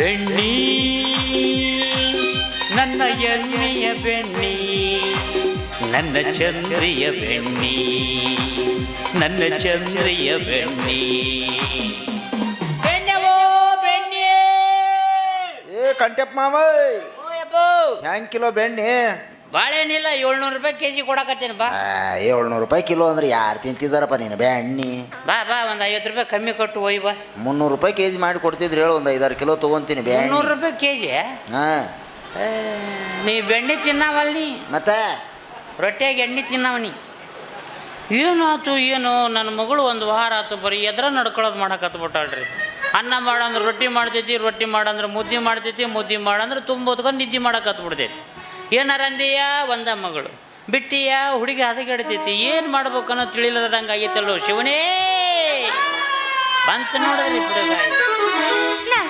ಬೆಣ್ಣಿ ನನ್ನ ಎಣ್ಣೆಯ ಬೆಣ್ಣಿ, ನನ್ನ ಚಂದ್ರಿಯ ಬೆಣ್ಣಿ, ನನ್ನ ಚಂದ್ರಿಯ ಬೆಣ್ಣಿ. ಬೆಣ್ಣವೋ ಬೆಣ್ಣೆ. ಏ ಕಂಟೆಪ್ ಮಾವ, ಹೆಂಗ್ ಕಿಲೋ ಬೆಣ್ಣೆ? ಬಾಳೆಹಣ್ಣಿಲ್ಲ, 700 ರೂಪಾಯಿ ಕೆಜಿ ಕೊಡಕತ್ತೇನೆ ಬಾ. 700 ರೂಪಾಯಿ ಕಿಲೋ ಅಂದ್ರೆ ಯಾರು ತಿಂತಿದ್ದಾರಪ್ಪ ನೀನು ಬೆಣ್ಣೆ? ಬಾ ಬಾ, ಒಂದು 50 ರೂಪಾಯಿ ಕಮ್ಮಿ ಕೊಟ್ಟು ಒಯ್ ಬಾ. 300 ರೂಪಾಯಿ ಕೆಜಿ ಮಾಡಿ ಕೊಡ್ತಿದ್ರಿ ಹೇಳು, ಒಂದು 5-6 ಕಿಲೋ ತೊಗೊಂತೀನಿ ಬೆಣ್ಣೆ. 300 ರೂಪಾಯಿ ಕೆಜಿ? ಹಾಂ, ನೀ ಬೆಣ್ಣೆ ತಿನ್ನವಲ್ಲಿ, ಮತ್ತೆ ರೊಟ್ಟಿಯಾಗಿ ಎಣ್ಣೆ ತಿನ್ನವನಿ. ಏನಾಯ್ತು ಏನು, ನನ್ನ ಮಗಳು ಒಂದು ವಾರ ಆಯ್ತು ಬರೀ ಎದ್ರ ನಡ್ಕೊಳ್ಳೋದು ಮಾಡಕತ್ಬಿಟ್ಟಾಳ್ರಿ. ಅನ್ನ ಮಾಡಂದ್ರೆ ರೊಟ್ಟಿ ಮಾಡ್ತೈತಿ, ರೊಟ್ಟಿ ಮಾಡಂದ್ರೆ ಮುದ್ದೆ ಮಾಡ್ತೈತಿ, ಮುದ್ದೆ ಮಾಡಂದ್ರೆ ತುಂಬ ಹೊತ್ಕೊಂಡು ನಿದ್ದೆ ಮಾಡಕತ್ಬಿಡ್ತೈತಿ. ಏನಾರ ಅಂದೀಯ ಒಂದ ಮಗಳು, ಬಿಟ್ಟಿಯ ಹುಡುಗಿ ಹದಗೆಡ್ತೈತಿ. ಏನು ಮಾಡ್ಬೇಕು ಅನ್ನೋ ತಿಳಿಲದಂಗೆ ಆಗೈತಲ್ಲೋ ಶಿವನೇ. ಬಂತು ನೋಡಿದ್ರಿ ನಾ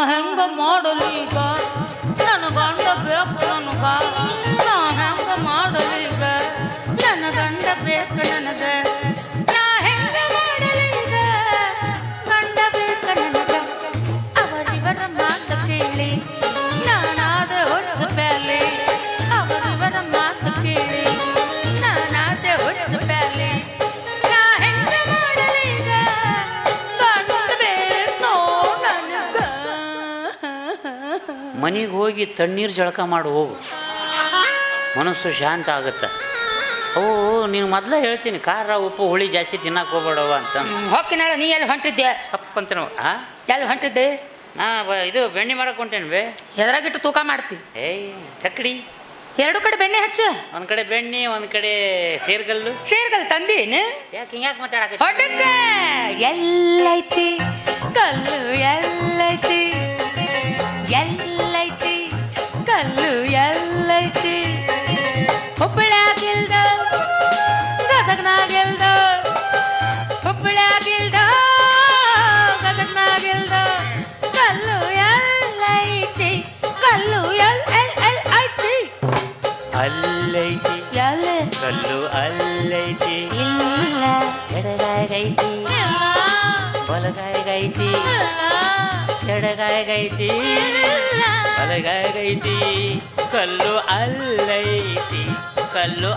ಹೆಂಗ ಮಾಡಲೀಗ, ನನ್ನ ಗಂಡ ಬೇಕು ನನಗ. ನಾ ಹೆಂಗ ಮಾಡಲೀಗ, ನನ್ನ ಗಂಡ ಬೇಕು ನನಗ. ನಾ ಹೆಂಗ ಮಾಡಲೀಗ, ಗಂಡ ಬೇಕು ನನಗ. ಅವರಿವರ ಮಾತು ಕೇಳಿ ನಾನಾದ ಹೊಚ್ಚ ಪ್ಯಾಲೆ. ಅವರಿವರ ಮಾತು ಕೇಳಿ ನಾನಾದ ಹೊಚ್ಚ ಪ್ಯಾಲೆ. ನಾ ಹೆಂಗ ಮಾಡಲೀಗ, ಮನೆಗೆ ಹೋಗಿ ತಣ್ಣೀರು ಜಳಕ ಮಾಡಿ ಹೋಗು, ಮನಸ್ಸು ಶಾಂತ ಆಗುತ್ತೆ. ಅವು ನೀವು ಮೊದಲೇ ಹೇಳ್ತೀನಿ, ಖಾರ ಉಪ್ಪು ಹುಳಿ ಜಾಸ್ತಿ ತಿನ್ನಕ್ಕೆ ಹೋಗ್ಬೇಡವ ಅಂತ. ಹೊಕ್ಕಿನಾಳ, ನೀ ಎಲ್ಲಿ ಹೊಂಟಿದ್ದೆ? ಸಪ್ಪಂತ ಹಾಂ, ಎಲ್ಲಿ ಹೊಂಟಿದ್ದೆ? ನಾ ಇದು ಬೆಣ್ಣೆ ಮಾಡಕ್ಕೆ ಹೊಂಟೇನು ಬೇ. ಎದ್ರಾಗಿಟ್ಟು ತೂಕ ಮಾಡ್ತಿ? ಏಯ್ ತಕ್ಕಡಿ, 2 ಕಡೆ ಬೆಣ್ಣೆ ಹಚ್ಚ. ಒಂದು ಕಡೆ ಬೆಣ್ಣೆ, ಒಂದು ಕಡೆ ಸೇರ್ಗಲ್ಲು. ಸೇರ್ಗಲ್ ತಂದೀನಿ? ಯಾಕೆ ಹಿಂಗ್ಯಾಕೆ ಮಾತಾಡಕ? ಹೊಡಕ್ಕ ಎಲ್ಲೈತಿ ಕಲ್ಲು, ಎಲ್ಲೈತಿ ಎಲ್ಲೈತಿ ಕಲ್ಲು, ಎಲ್ಲೈತಿ. ಹುಬ್ಬಳ್ಯಾಗಿಲ್ದ ಗದಗ್ನಾಗಿಲ್ದ, ಹುಬ್ಬಳ್ಯಾಗಿಲ್ದ ಗದಗ್ನಾಗಿಲ್ದ, ಕಲ್ಲು ಎಲ್ಲೈತಿ, ಕಲ್ಲು ಐತಿ. ಅಲ್ಲೈತಿ ಎಲ್ಲಿ? ಕಲ್ಲು ಅಲ್ಲೈತಿ. ಇಲ್ಲ ಎಡಗಾಯಗೈತಿ ಬಲಗಾಯಗೈತಿ, ಎಡಗಾಯಗೈತಿ ಬಲಗಾಯಗೈತಿ, ಕಲ್ಲು ಅಲ್ಲೈತಿ, ಕಲ್ಲು.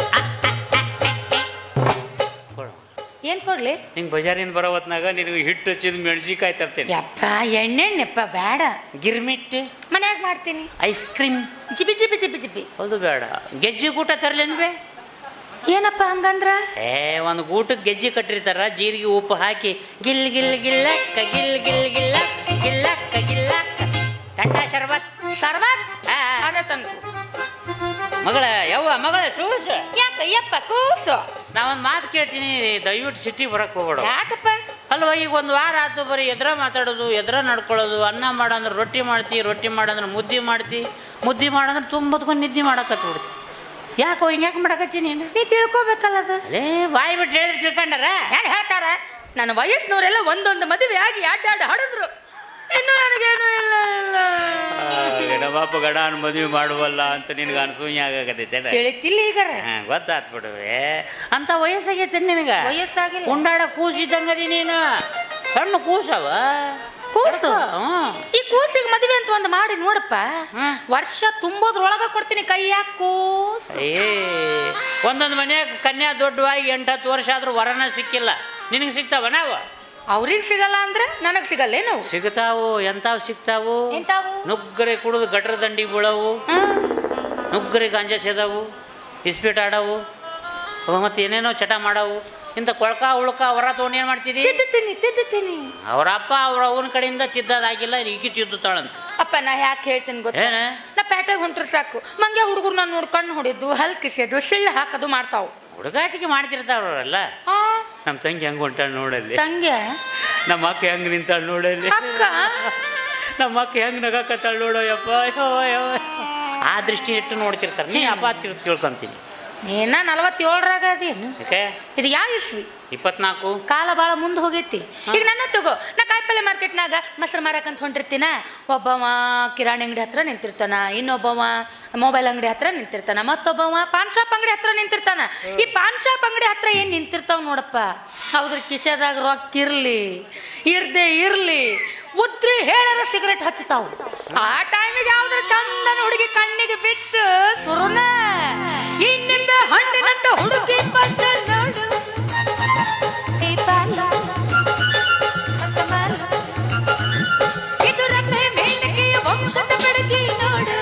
ಏನ್ ಕೊಡ್ಲಿ? ನಿಂಗೆ ಬಜಾರಿಂದ ಬರೋ ಹೊತ್ನಾಗ ನಿನಗೆ ಹಿಟ್ಟು ಹಚ್ಚಿದ ಮೆಣಸಿಕಾಯಿ ತರ್ತೇನೆ. ಯಪ್ಪ ಎಣ್ಣೆಣ್ಣೆಪ್ಪ ಬೇಡ. ಗಿರ್ಮಿಟ್ ಮನ್ಯಾಗ ಮಾಡ್ತೀನಿ. Ice cream GB GB GB GB. ಹೌದು ಬೇಡ. ಗೆಜ್ಜೆ ಗೂಟ ತರ್ಲೇನ್ ಬೇ? ಏನಪ್ಪ ಹಂಗಂದ್ರ? ಒಂದು ಗೂಟಕ್ಕೆ ಗೆಜ್ಜೆ ಕಟ್ಟಿರ್ತಾರ, ಜೀರಿಗೆ ಉಪ್ಪು ಹಾಕಿ ಗಿಲ್ ಗಿಲ್ ಗಿಲ್ಲಕ್ಕ ಗಿಲ್ ಗಿಲ್ ಗಿಲ್ಲಕ್ಕ ಗಿಲ್ಲಕ್ಕ ಗಿಲ್ಲಕ್ಕ ಗಂಡ ಶರ್ಬತ್ ಸರ್ಬತ್ ಆಗತ್ತಂದು. ಮಗಳ ಯವ್ವ ಮಗಳ ಸೂಸು. ಯಾಕ ಯಪ್ಪ ಕೂಸು? ನಾ ಒಂದು ಮಾತು ಕೇಳ್ತೀನಿ, ದಯವಿಟ್ಟು ಸಿಟಿ ಬರಕ್ಕೆ ಹೋಗ್ಬೇಡ. ಯಾಕಪ್ಪ? ಅಲ್ವ ಈಗ ಒಂದು ವಾರ ಆಯ್ತು ಬರೀ ಎದ್ರ ಮಾತಾಡೋದು, ಎದ್ರ ನಡ್ಕೊಳ್ಳೋದು. ಅನ್ನ ಮಾಡಂದ್ರೆ ರೊಟ್ಟಿ ಮಾಡ್ತಿ, ರೊಟ್ಟಿ ಮಾಡಂದ್ರೆ ಮುದ್ದೆ ಮಾಡ್ತಿ, ಮುದ್ದೆ ಮಾಡಂದ್ರೆ ತುಂಬತ್ಕೊಂಡು ನಿದ್ದೆ ಮಾಡಕತ್ಬಿಡ್ತಿ. ಯಾಕೋ ಹಿಂಗ್ಯಾಕೆ ಮಾಡಕತ್ತೀನಿ? ನೀ ತಿಳ್ಕೊಬೇಕಲ್ಲ ಅದು. ಅದೇ ಬಾಯಿ ಬಿಟ್ಟು ಹೇಳಿದ್ರೆ ತಿಳ್ಕೊಂಡಾರ? ಯಾರು ಹೇಳ್ತಾರ? ನನ್ನ ವಯಸ್ಸಿನವರೆಲ್ಲ ಒಂದೊಂದು ಮದುವೆ ಆಗಿ ಅಡ್ಡಾಡಿ ಹಡಿದ್ರು, ಇನ್ನು ನನಗೇನು ಇಲ್ಲ ಇಲ್ಲ. ನಮ್ಮಪ್ಪ ಗಡಾನ್ ಮದುವೆ ಮಾಡುವಲ್ಲ ಅಂತ ನಿನಗೆ ಅನ್ಸೂಯ ಆಗಕತ್ತೈತೆ. ತಿಳಿತಿಲ್ಲ ಈಗ? ಗೊತ್ತಾತ್ ಬಿಡುವೆ, ಅಂತ ವಯಸ್ಸಾಗೈತೆ ನಿನಗೆ. ವಯಸ್ಸಾಗಿಲ್ಲ, ಉಂಡಾಡ ಕೂಸಿದ್ದಂಗದಿ ನೀನು. ಸಣ್ಣ ಕೂಸವ ಕೂಸು. ಈ ಕೂಸಿಗೆ ಮದುವೆ ಅಂತ ಒಂದು ಮಾಡಿ ನೋಡಪ್ಪ, ವರ್ಷ ತುಂಬೋದ್ರೊಳಗ ಕೊಡ್ತೀನಿ ಕೈಯಾಗ ಕೂಸು. ಒಂದೊಂದು ಮನ್ಯಾಗ ಕನ್ಯಾ ದೊಡ್ಡವಾಗಿ 8-10 ವರ್ಷ ಆದ್ರೂ ವರನ ಸಿಕ್ಕಿಲ್ಲ. ನಿನಗೆ ಸಿಗ್ತಾವ? ನಾವು ಅವ್ರಿಗೆ ಸಿಗಲ್ಲ ಅಂದ್ರೆ ನನಗೆ ಸಿಗಲ್ಲೇನು? ಸಿಗ್ತಾವು. ಎಂತಾವ್ ಸಿಗ್ತಾವು? ನುಗ್ಗರೆ ಕುಡಿದು ಗಟ್ರ ದಂಡಿಗೆ ಬೀಳವು, ನುಗ್ಗರೆ ಗಾಂಜಾ ಸೇದವು, ಇಸ್ಪೀಟ್ ಆಡವು, ಮತ್ತೆ ಏನೇನೋ ಚಟ ಮಾಡವು. ಇಂಥ ಕೊಳ್ಕ ಉಳ್ಕ ಹೊರ ತೊಗೊಂಡು ಏನು ಮಾಡ್ತಿದ್ದಿ? ತಿದ್ದುತ್ತೀನಿ. ಅವ್ರ ಅಪ್ಪ ಅವ್ರ ಅವನ ಕಡೆಯಿಂದ ತಿದ್ದದಾಗಿಲ್ಲ, ಈಕಿ ತಿದ್ದುತ್ತಾಳಂತ. ಅಪ್ಪ ನಾ ಯಾಕೆ ಹೇಳ್ತೀನಿ ಗೊತ್ತಾ? ಏನ? ನಾ ಪೇಟೆಗೆ ಹೊಂಟ್ರೆ ಸಾಕು, ಮಂಗ್ಯ ಹುಡುಗರು ನಾನು ನೋಡಿ ಕಣ್ಣು ಹೊಡಿದ್ದು, ಹಲ್ ಕಿಸೋದು, ಸಿಳ್ಳು ಹಾಕೋದು ಮಾಡ್ತಾವು. ಹುಡುಗಾಟಿಗೆ ಮಾಡ್ತಿರ್ತಾವ್ರಲ್ಲ. ನಮ್ಮ ತಂಗಿ ಹೆಂಗ್ ಹೊಂಟಾಳ ನೋಡಲ್ಲಿ, ತಂಗ್ಯ ನಮ್ಮ ಅಕ್ಕ ಹೆಂಗ್ ನಿಂತಾಳ ನೋಡಲ್ಲಿ, ನಮ್ಮ ಅಕ್ಕ ಹೆಂಗ್ ನಗಕತ್ತಾಳ ನೋಡೋ ಯಪ್ಪ. ಆ ದೃಷ್ಟಿ ಇಟ್ಟು ನೋಡ್ತಿರ್ತಾರೆ. ನೀ ಅಪ್ಪ ತಿಳ್ಕೊಂತೀನಿ. ಏನ 47ರಾಗ ಅದೇನು ಯಾಕೆ ಇದು ಯಾವ ಇಸ್ವಿ 24 ಕಾಲ ಭಾಳ ಮುಂದೆ ಹೋಗೈತಿ. ಈಗ ನನ್ನ ತಗೋ, ನಾ ಕಾಯಿಪಲ್ಲೆ ಮಾರ್ಕೆಟ್ನಾಗ ಮೊಸರು ಮಾರಕಂತ ಹೊಂಟಿರ್ತೀನ, ಒಬ್ಬವ ಕಿರಾಣಿ ಅಂಗಡಿ ಹತ್ರ ನಿಂತಿರ್ತಾನ, ಇನ್ನೊಬ್ಬವ ಮೊಬೈಲ್ ಅಂಗಡಿ ಹತ್ರ ನಿಂತಿರ್ತಾನ, ಮತ್ತೊಬ್ಬವ ಪಾನ್ ಶಾಪ್ ಅಂಗಡಿ ಹತ್ರ ನಿಂತಿರ್ತಾನ. ಈ ಪಾನ್ ಶಾಪ್ ಅಂಗಡಿ ಹತ್ರ ಏನ್ ನಿಂತಿರ್ತಾವ ನೋಡಪ್ಪ, ಹೌದ್ರ ಕಿಶೆದಾಗ ರೊಕ್ಕ ಇರ್ದೇ ಇರ್ಲಿ ಉದ್ರಿ ಹೇಳರ ಸಿಗರೇಟ್ ಹಚ್ಚತಾವು. ಆ ಟೈಮಿಗೆ ಯಾವ್ದ್ರ ಚಂದನ ಹುಡುಗಿ ಕಣ್ಣಿಗೆ ಬಿತ್ತು ಸುರುನ ಇನ್ನಿಂದ ಹಣ್ಣಿನಂತ ಹುಡುಗಿ ಬಂದ ನೋಡು. ಇದು ರಮ್ಮೆ ಮೇಣಕೆಯ ವಂಶದ ಬೆಳಗಿ ನೋಡು.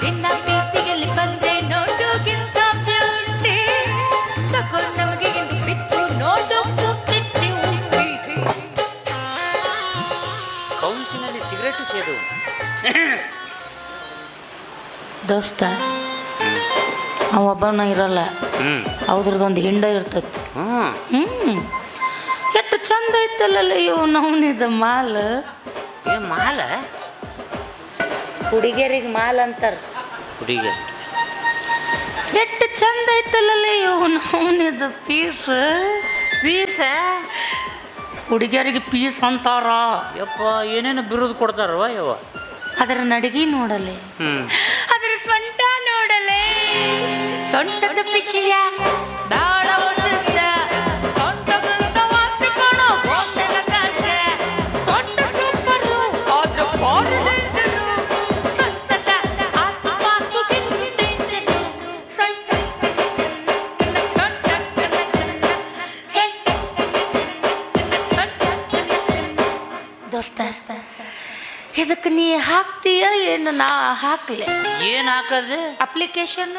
ನಿನ್ನ ಪ್ರೀತಿಯಲ್ಲಿ ಬಂದೆ ನೋಡು ಗಿಂತ ಬ್ಯೂಟಿ, ತಗೋ ನಮಗೆ ಎಂದು ಬಿಟ್ಟು ನೋಡು ಕೌನ್ಸಿನಲ್ಲಿ ಸಿಗರೇಟ್ ಸೇದು. ದೋಸ್ತ ಅವೊಬ್ಬನ ಇರಲ್ಲ, ಅವ್ರದ್ದೊಂದು ಹಿಂಡ ಇರ್ತೈತಿ. ಎಷ್ಟು ಚಂದ ಐತಲ್ಲ ಇವು ನವನಿದ ಮಾಲ್. ಮಾಲ ಹುಡುಗಿಯರಿಗೆ ಮಾಲ್ ಅಂತಾರ. ಹುಡುಗಿಯರ್ ಎಷ್ಟು ಚಂದ ಐತಲ್ಲ ಇವು ನವನಿದ ಪೀಸ್. ಹುಡುಗಿಯರಿಗೆ ಪೀಸ್ ಅಂತಾರ. ಯಪ್ಪ ಏನೇನು ಬಿರುದು ಕೊಡ್ತಾರವ ಯವ್ವ. ಅದರ ನಡಿಗೆ ನೋಡಲೆ, ಅದರ ಸೊಂಟ ನೋಡಲೆ, ಸೊಂಟದ ವಿಷಯ ಬಾಳ ಹೊಸ ಸೊಂಟದ ವಾಸ್ತು ಕಾಣೋ ಗೋಂದಲ ಕಾಸ. ಸೊಂಟ ಸೂಪರು ಆದ್ರೆ ಬಾಳ ಡೇಂಜರು, ಸೊಂಟದ ಆಸ್ಪಾಸ್ತು ಡೇಂಜರು. ಸೊಂಟ ದೋಸ್ತ, ಇದಕ್ಕೆ ನೀ ಹಾಕ್ತೀಯ ಏನು ನಾ ಹಾಕ್ಲೆ? ಏನ್ ಹಾಕದೆ ಅಪ್ಲಿಕೇಶನ್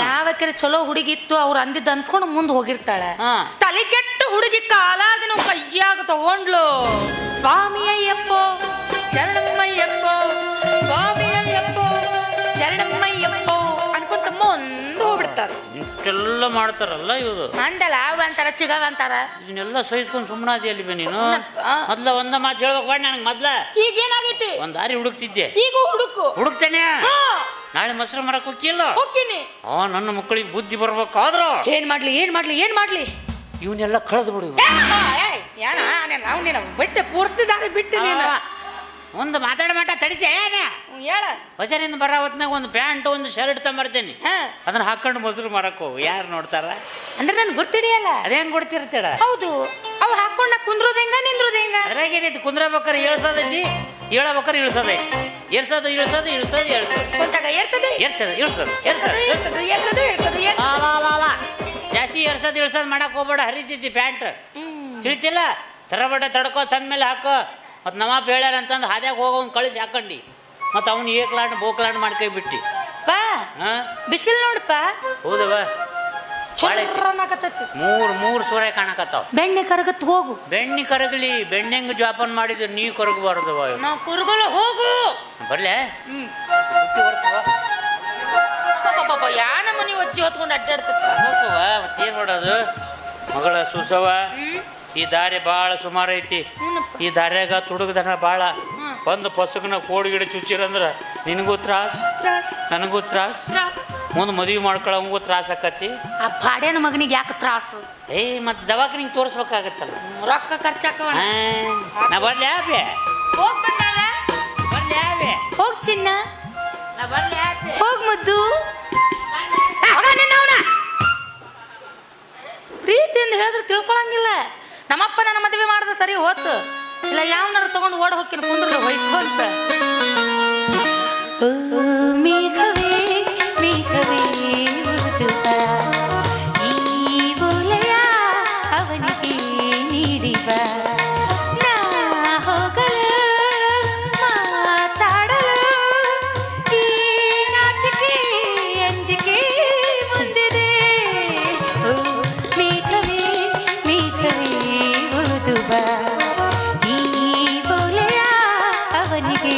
ಯಾವಕ್ರೆ ಚಲೋ ಹುಡುಗಿ ಇತ್ತು ಅವ್ರು ಅಂದಿದ್ದು ಅನ್ಸ್ಕೊಂಡು ಮುಂದೆ ಹೋಗಿರ್ತಾಳೆ. ತಲೆ ಕೆಟ್ಟ ಹುಡುಗಿ ಕಾಲಾಗಿನ ಕೈಯಾಗ ತಗೊಂಡ್ಲು. ಸ್ವಾಮಿ ಅಯ್ಯಪ್ಪೋ ಶರಣಮ್ಮಯ್ಯಪ್ಪೋ, ಸ್ವಾಮಿ ಅಯ್ಯಪ್ಪೋ ಶರಣಮ್ಮಯ್ಯಪ್ಪೋ ಅನ್ಕೊಂತ ಮುಂದೆ ಹೋಗ್ಬಿಡ್ತಾರ. ಇಷ್ಟೆಲ್ಲ ಮಾಡ್ತಾರಲ್ಲ ಇವರು. ಅಂದಲ್ಲ ಅವ ಅಂತಾರ, ಚಿಗವ ಅಂತಾರ. ಇದನ್ನೆಲ್ಲ ಸಹಿಸ್ಕೊಂಡು ಸುಮ್ಮನಾದಿ ಅಲ್ಲಿ ಬೇ ನೀನು. ಮೊದ್ಲ ಒಂದ ಮಾತು ಹೇಳ್ಬೇಕು ಬೇಡ ನನಗೆ. ಮೊದ್ಲ ಈಗ ಏನಾಗೈತಿ? ಒಂದ್ ದಾರಿ ಹುಡುಕ್ತಿದ್ದೆ, ಈಗ ಹುಡುಕ್ತೇನೆ. ನಾಳೆ ಮೊಸರು ಮರಕ್ ಹೋಗಿಲ್ಲ ಹೋಗ್ತೀನಿ. ನನ್ನ ಮಕ್ಕಳಿಗೆ ಬುದ್ಧಿ ಬರ್ಬೇಕಾದ್ರ ಏನ್ ಮಾಡ್ಲಿ ಇವನ್ನೆಲ್ಲ ಕಳೆದು ಬಿಡು. ಬಿಟ್ಟೆ ಪೂರ್ತಿ ದಾರಿ ಬಿಟ್ಟು ನೀನು ಒಂದು ಮಾತಾಡ ಮಟ್ಟ ತಡಿತೆ. ಹೇಳ ಬಜಾರಿಂದ ಬರೋ ಹೊತ್ನಾಗ ಒಂದು ಪ್ಯಾಂಟ್ ಒಂದು ಶರ್ಟ್ ತಂಬರ್ತೇನೆ, ಅದನ್ನ ಹಾಕೊಂಡು ಮೊಸರು ಮಾರಕ್ ಹೋಗು. ಯಾರು ನೋಡ್ತಾರ? ಅಂದ್ರೆ ನನ್ ಗುರ್ತಿಡಿಯಲ್ಲ. ಅದೇನ್ ಕೊಡ್ತಿರ್ತೀಡ? ಹೌದು, ಅವು ಹಾಕೊಂಡ ಕುಂದ್ರೋದ್ ಹೆಂಗ ನಿಂದ್ರೋದ್ ಹೆಂಗ? ಅದ್ರಾಗೇನೈತಿ, ಕುಂದ್ರಬೇಕಾರೆ ಇಳ್ಸೋದೈತಿ, ಇಳಬೇಕಾರೆ ಇಳ್ಸೋದೈತಿ. ಇಳ್ಸೋದು ಜಾಸ್ತಿ ಇಳ್ಸೋದು ಮಾಡಕ್ ಹೋಗ್ಬೇಡ. ಹರಿತೈತಿ ಪ್ಯಾಂಟ್, ತಿಳಿತಿಲ್ಲ? ತರಬಡ ತಡ್ಕೋ, ತಂದ್ಮೇಲೆ ಹಾಕೋ. ಮತ್ತು ನವಾಬ್ ಹೇಳ್ಯಾರ ಅಂತಂದು ಹಾದ್ಯಾಗ ಹೋಗೋನ್ ಕಳಿಸಿ ಹಾಕೊಂಡಿ. ಮತ್ತು ಅವ್ನು ಏಕ್ಲಾಂಡ್ ಬೋಕ್ಲಾಂಡ್ ಮಾಡ್ಕೈ ಬಿಟ್ಟಿ. ಬಿಸಿಲು ನೋಡಪ್ಪ. ಹೌದವ, ಮೂರು ಸೂರ್ಯ ಕಾಣಕತ್ತಾವ. ಬೆಣ್ಣೆ ಕರಗತ್ ಹೋಗು. ಬೆಣ್ಣೆ ಕರಗಲಿ, ಬೆಣ್ಣೆಂಗ್ ಜಾಪನ್ ಮಾಡಿದ್ರು ನೀ ಕರಗಬಾರ್ದು. ನಾವು ಕುರುಗಲು ಹೋಗು. ಬರ್ಲೆ ಯಾನ ಮನಿ ಒಜ್ಜಿ ಹೊತ್ಕೊಂಡು ಅಡ್ಡಾಡ್ತಕ್ಕ. ಮತ್ತೇನ್ ಮಾಡೋದು ಮಗಳ ಸುಸವ. ಈ ದಾರಿ ಭಾಳ ಸುಮಾರು ಐತಿ. ಈ ದಾರ್ಯಾಗ ತುಡುಗದನ ಭಾಳ. ಒಂದು ಪಸಕನ ಕೋಡಿ ಗಿಡ ಚುಚ್ಚಿರಂದ್ರ ನಿನಗೂ ತ್ರಾಸ್, ನನಗೂ ತ್ರಾಸ್, ಮುಂದೆ ಮದುವೆ ಮಾಡ್ಕೊಳ್ಳೋಂಗೂ ತ್ರಾಸ ಆಕತಿ. ಆ ಪಾಡ್ಯನ ಮಗನಿಗೆ ಯಾಕೆ ತ್ರಾಸು? ಮತ್ತೆ ದವಾಖಾನಿಗೆ ತೋರಿಸ್ಬೇಕಾಗತ್ತಲ್ಲ, ರೊಕ್ಕ ಖರ್ಚಾಕವ. ನಾ ಬರ್ಲಿ ಆಬೆ, ಹೋಗ್ ಚಿನ್ನ, ಹೋಗ್ ಮುದ್ದು. ಪ್ರೀತಿಯಿಂದ ಹೇಳಿದ್ರೆ ತಿಳ್ಕೊಳಂಗಿಲ್ಲ. ನಮ್ಮಪ್ಪ ನನ್ನ ಮದುವೆ ಮಾಡಿದ್ರೆ ಸರಿ ಹೋತು, ಇಲ್ಲ ಯಾವನಾರು ತಗೊಂಡು ಓಡ ಹೋಗ್ತೀನಿ ಕುಂದ್ರಲ್ಲ ಹೋಯ್ತು ಅಂತ. ಮೇಘವೇ ಮೇಘವೇ ಈ ಓಲೆಯ ಅವನಿಗೆ ನೀಡಿವ, ನಾ ಹೋಗಲು ಮಾತಾಡಲು ಈ ನಾಚಿಕೆ ಅಂಜಿಕೆ ಮುಂದಿದೆ. ಮೇಘವೇ ಮೇಘವೇ ಓದುವ ಈ ಓಲೆಯ ಅವನಿಗೆ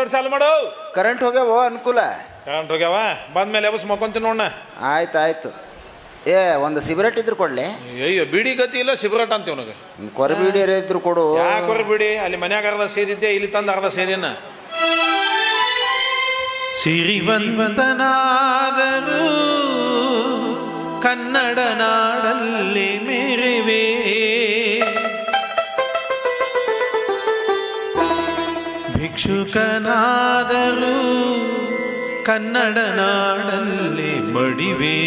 ಮಾಡಿ ಸಾಲು ಮಾಡು. ಕರೆಂಟ್ ಹೋಗ್ಯಾವೋ ಅನುಕೂಲ. ಕರೆಂಟ್ ಹೋಗ್ಯಾವ, ಬಂದ್ಮೇಲೆ ಎಬಸ್ ಮಕ್ಕೊಂತೀನಿ ನೋಡ. ಆಯ್ತು ಏ ಒಂದು ಸಿಗರೇಟ್ ಇದ್ರು ಕೊಡ್ಲಿ. ಅಯ್ಯೋ ಬಿಡಿ ಗತಿ ಇಲ್ಲ, ಸಿಗರೇಟ್ ಅಂತೀವಿ ನನಗೆ. ಕೊರಬೀಡಿ ಇದ್ರು ಕೊಡು. ಯಾಕೆ ಬಿಡಿ, ಅಲ್ಲಿ ಮನ್ಯಾಗ ಅರ್ಧ ಸೇದಿದ್ದೆ, ಇಲ್ಲಿ ತಂದು ಅರ್ಧ ಸೇದಿನ. ಸಿರಿವಂತನಾದರೂ ಕನ್ನಡ ನಾಡಲ್ಲಿ ಮೇರೆವೆ, ಭಿಕ್ಷುಕನಾದರೂ ಕನ್ನಡ ನಾಡಲ್ಲಿ ಬಡಿವೆ.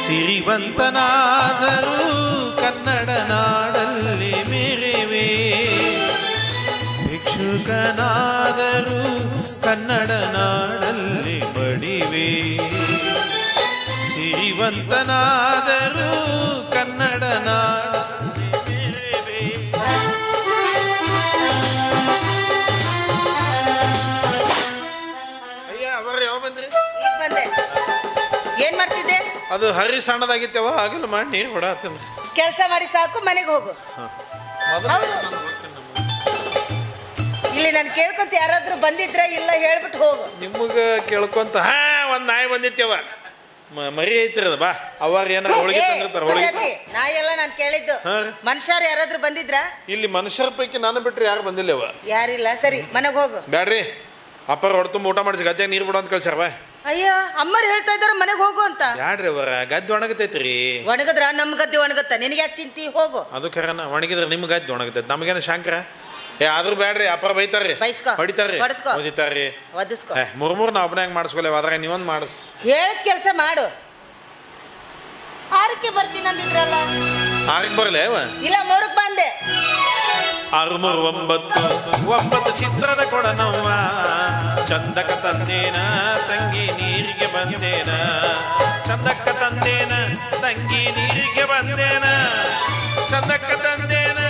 ಸಿರಿವಂತನಾದರೂ ಕನ್ನಡ ನಾಡಲ್ಲಿ ಮೇರೆವೆ, ಭಿಕ್ಷುಕನಾದರೂ ಕನ್ನಡ ನಾಡಲ್ಲಿ ಬಡಿವೆ. ಸಿರಿವಂತನಾದರೂ ಕನ್ನಡ ನಾಡಲ್ಲಿ ಮೇರೆವೆ. ಅಯ್ಯ ಅವರ ಯಾವ ಬಂದ್ರಿ? ಈಗ ಬಂದೆ. ಏನ್ ಮಾಡ್ತಿದ್ದೆ? ಅದು ಹರಿ ಸಣ್ಣದಾಗಿತ್ತವ, ಆಗಲ್ಲ ಮಾಡಿ ನೀರು ಹೊಡಾತೇನೆ. ಕೆಲಸ ಮಾಡಿ ಸಾಕು, ಮನೆಗೆ ಹೋಗು. ಹೌದು. ಇಲ್ಲಿ ನಾನು ಕೇಳ್ಕೊಂತ ಯಾರಾದ್ರೂ ಬಂದಿದ್ರ ಇಲ್ಲ ಹೇಳ್ಬಿಟ್ಟು ಹೋಗು. ನಿಮಗ ಕೇಳ್ಕೊಂತ ಒಂದ್ ನಾಯಿ ಬಂದಿತ್ತವ, ಮರಿ ಐತಿರ ಬಾ. ಅವಾರ ಏನಾರ ಹೋಳಿಗೆ ತಂದಿರ್ತಾರ. ಹೋಳಿಗೆ ನಾಯಿ ಎಲ್ಲ ನಾನು ಕೇಳಿದ್ದು. ಮನುಷ್ಯರು ಯಾರಾದ್ರೂ ಬಂದಿದ್ರ? ಇಲ್ಲಿ ಮನುಷ್ಯರ ಪೈಕಿ ನಾನು ಬಿಟ್ರೆ ಯಾರು ಬಂದಿಲ್ಲವ. ಯಾರಿಲ್ಲ. ಸರಿ ಮನೆಗೆ ಹೋಗು. ಬ್ಯಾಡ್ರಿ, ಅಪ್ಪರ ಹೊಡ್ತುಂಬ ಊಟ ಮಾಡಿಸಿ ಗದ್ದೆಗೆ ನೀರು ಬಿಡೋ ಅಂತ ಕಳ್ಸ್ಯಾರ ಬಾ. ಅಯ್ಯೋ ಅಮ್ಮರು ಹೇಳ್ತಾ ಇದಾರೆ ಮನೆಗೆ ಹೋಗು ಅಂತ. ಬ್ಯಾಡ್ರಿ ಅವರ ಗದ್ದೆ ಒಣಗತೈತ್ರಿ. ಒಣಗದ್ರ ನಮ್ ಗದ್ದೆ ಒಣಗತ್ತ, ನಿನಗೆ ಯಾಕೆ ಚಿಂತಿ? ಹೋಗು. ಅದು ಕರನ ಒಣಗಿದ್ರೆ ನಿಮ್ ಗದ್ದೆ ಒಣಗತೈತಿ, ನಮಗೇನ ಶಾಂಕ್ರ. ಆದ್ರೂ ಬ್ಯಾಡ್ರಿ, ಅಪ್ಪರ ಬೈತಾರ್ರಿ, ಹೊಡಿತಾರ್ರಿ, ಓದಿತಾರ್ರಿ. ಒದಿಸ್ಕೊ. ಮೂರ್ ನಾವ್ ಒಬ್ಬನಾಗ ಮಾಡಿಸ್ಕೊಲೇವ, ಅದ್ರಾಗ ನೀವೊಂದು ಮಾಡಿಸ್. ಹೇಳಿದ ಕೆಲಸ ಮಾಡು. ಆರಕ್ಕೆ ಬರ್ತೀನಿ ಅಂದಿದ್ರಲ್ಲ. ಆರಕ್ಕೆ ಬರಲೇ ಇಲ್ಲ, 3ಕ್ಕೆ ಬಂದೆ. 6 3 9 ಚಿತ್ರದ ಕೊಡನವ್ವ, ಚಂದಕ ತಂದೇನ ತಂಗಿ ನೀರಿಗೆ ಬಂದೇನ, ಚಂದಕ್ಕ ತಂದೇನ ತಂಗಿ ನೀರಿಗೆ ಬಂದೇನ, ಚಂದಕ್ಕ ತಂದೇನ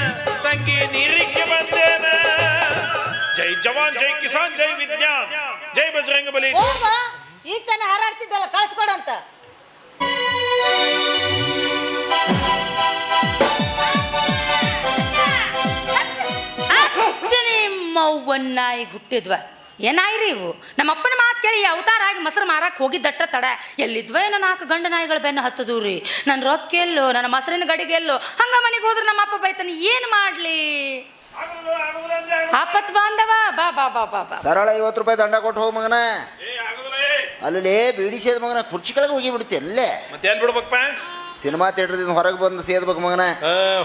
ತಂಗಿ ನೀರಿಗೆ ಬಂದೇನ. ಜೈ ಜವಾನ್ ಜೈ ಕಿಸಾನ್ ಜೈ ವಿಜ್ಞಾನ್ ಜೈ ಬಜರಂಗ ಬಲಿ. ಈಗ ತಾನೇ ಹಾರಾಡ್ತಿದ್ದಲ್ಲ, ಕಳ್ಸ್ಕೊಡಂತ. ನಾಯಿ ಹುಟ್ಟಿದ್ವ ಏನಾಯ್ರಿ ಇವು? ನಮ್ಮ ಅಪ್ಪನ ಮಾತು ಕೇಳಿ ಅವತಾರ ಆಗಿ ಮೊಸರು ಮಾರಕ್ಕೆ ಹೋಗಿದ್ದಟ್ಟ ತಡ. ಎಲ್ಲಿದ್ವ ಏನೋ 4 ಗಂಡು ನಾಯಿಗಳು ಬೆನ್ನು ಹತ್ತದವು ರೀ. ನನ್ನ ರೊಕ್ಕ ಎಲ್ಲೋ, ನನ್ನ ಮೊಸರಿನ ಗಡಿಗೆಲ್ಲೋ. ಹಂಗ ಮನೆಗೆ ಹೋದ್ರೆ ನಮ್ಮ ಅಪ್ಪ ಬೈತಾನೆ, ಏನು ಮಾಡ್ಲಿ? ಆಪತ್ ಬಾಂಧವ ಬಾ ಬಾ ಬಾ ಬಾ ಬಾ. ಸರಳ 50 ರೂಪಾಯಿ ದಂಡ ಕೊಟ್ಟು ಹೋಗಿ ಮಗನ. ಅಲ್ಲೇ ಬೀಡಿ ಸೇದ್ ಮಗನ, ಕುರ್ಚಿ ಕೆಳಗೆ ಹೋಗಿ ಬಿಡ್ತಿ ಅಲ್ಲೇ. ಮತ್ತೆ ಎಲ್ಲಿ ಬಿಡ್ಬೇಕಪ್ಪ? ಸಿನಿಮಾ ಥಿಯೇಟರ್ದಿಂದ ಹೊರಗೆ ಬಂದು ಸೇದ್ಬೇಕು ಮಗನ.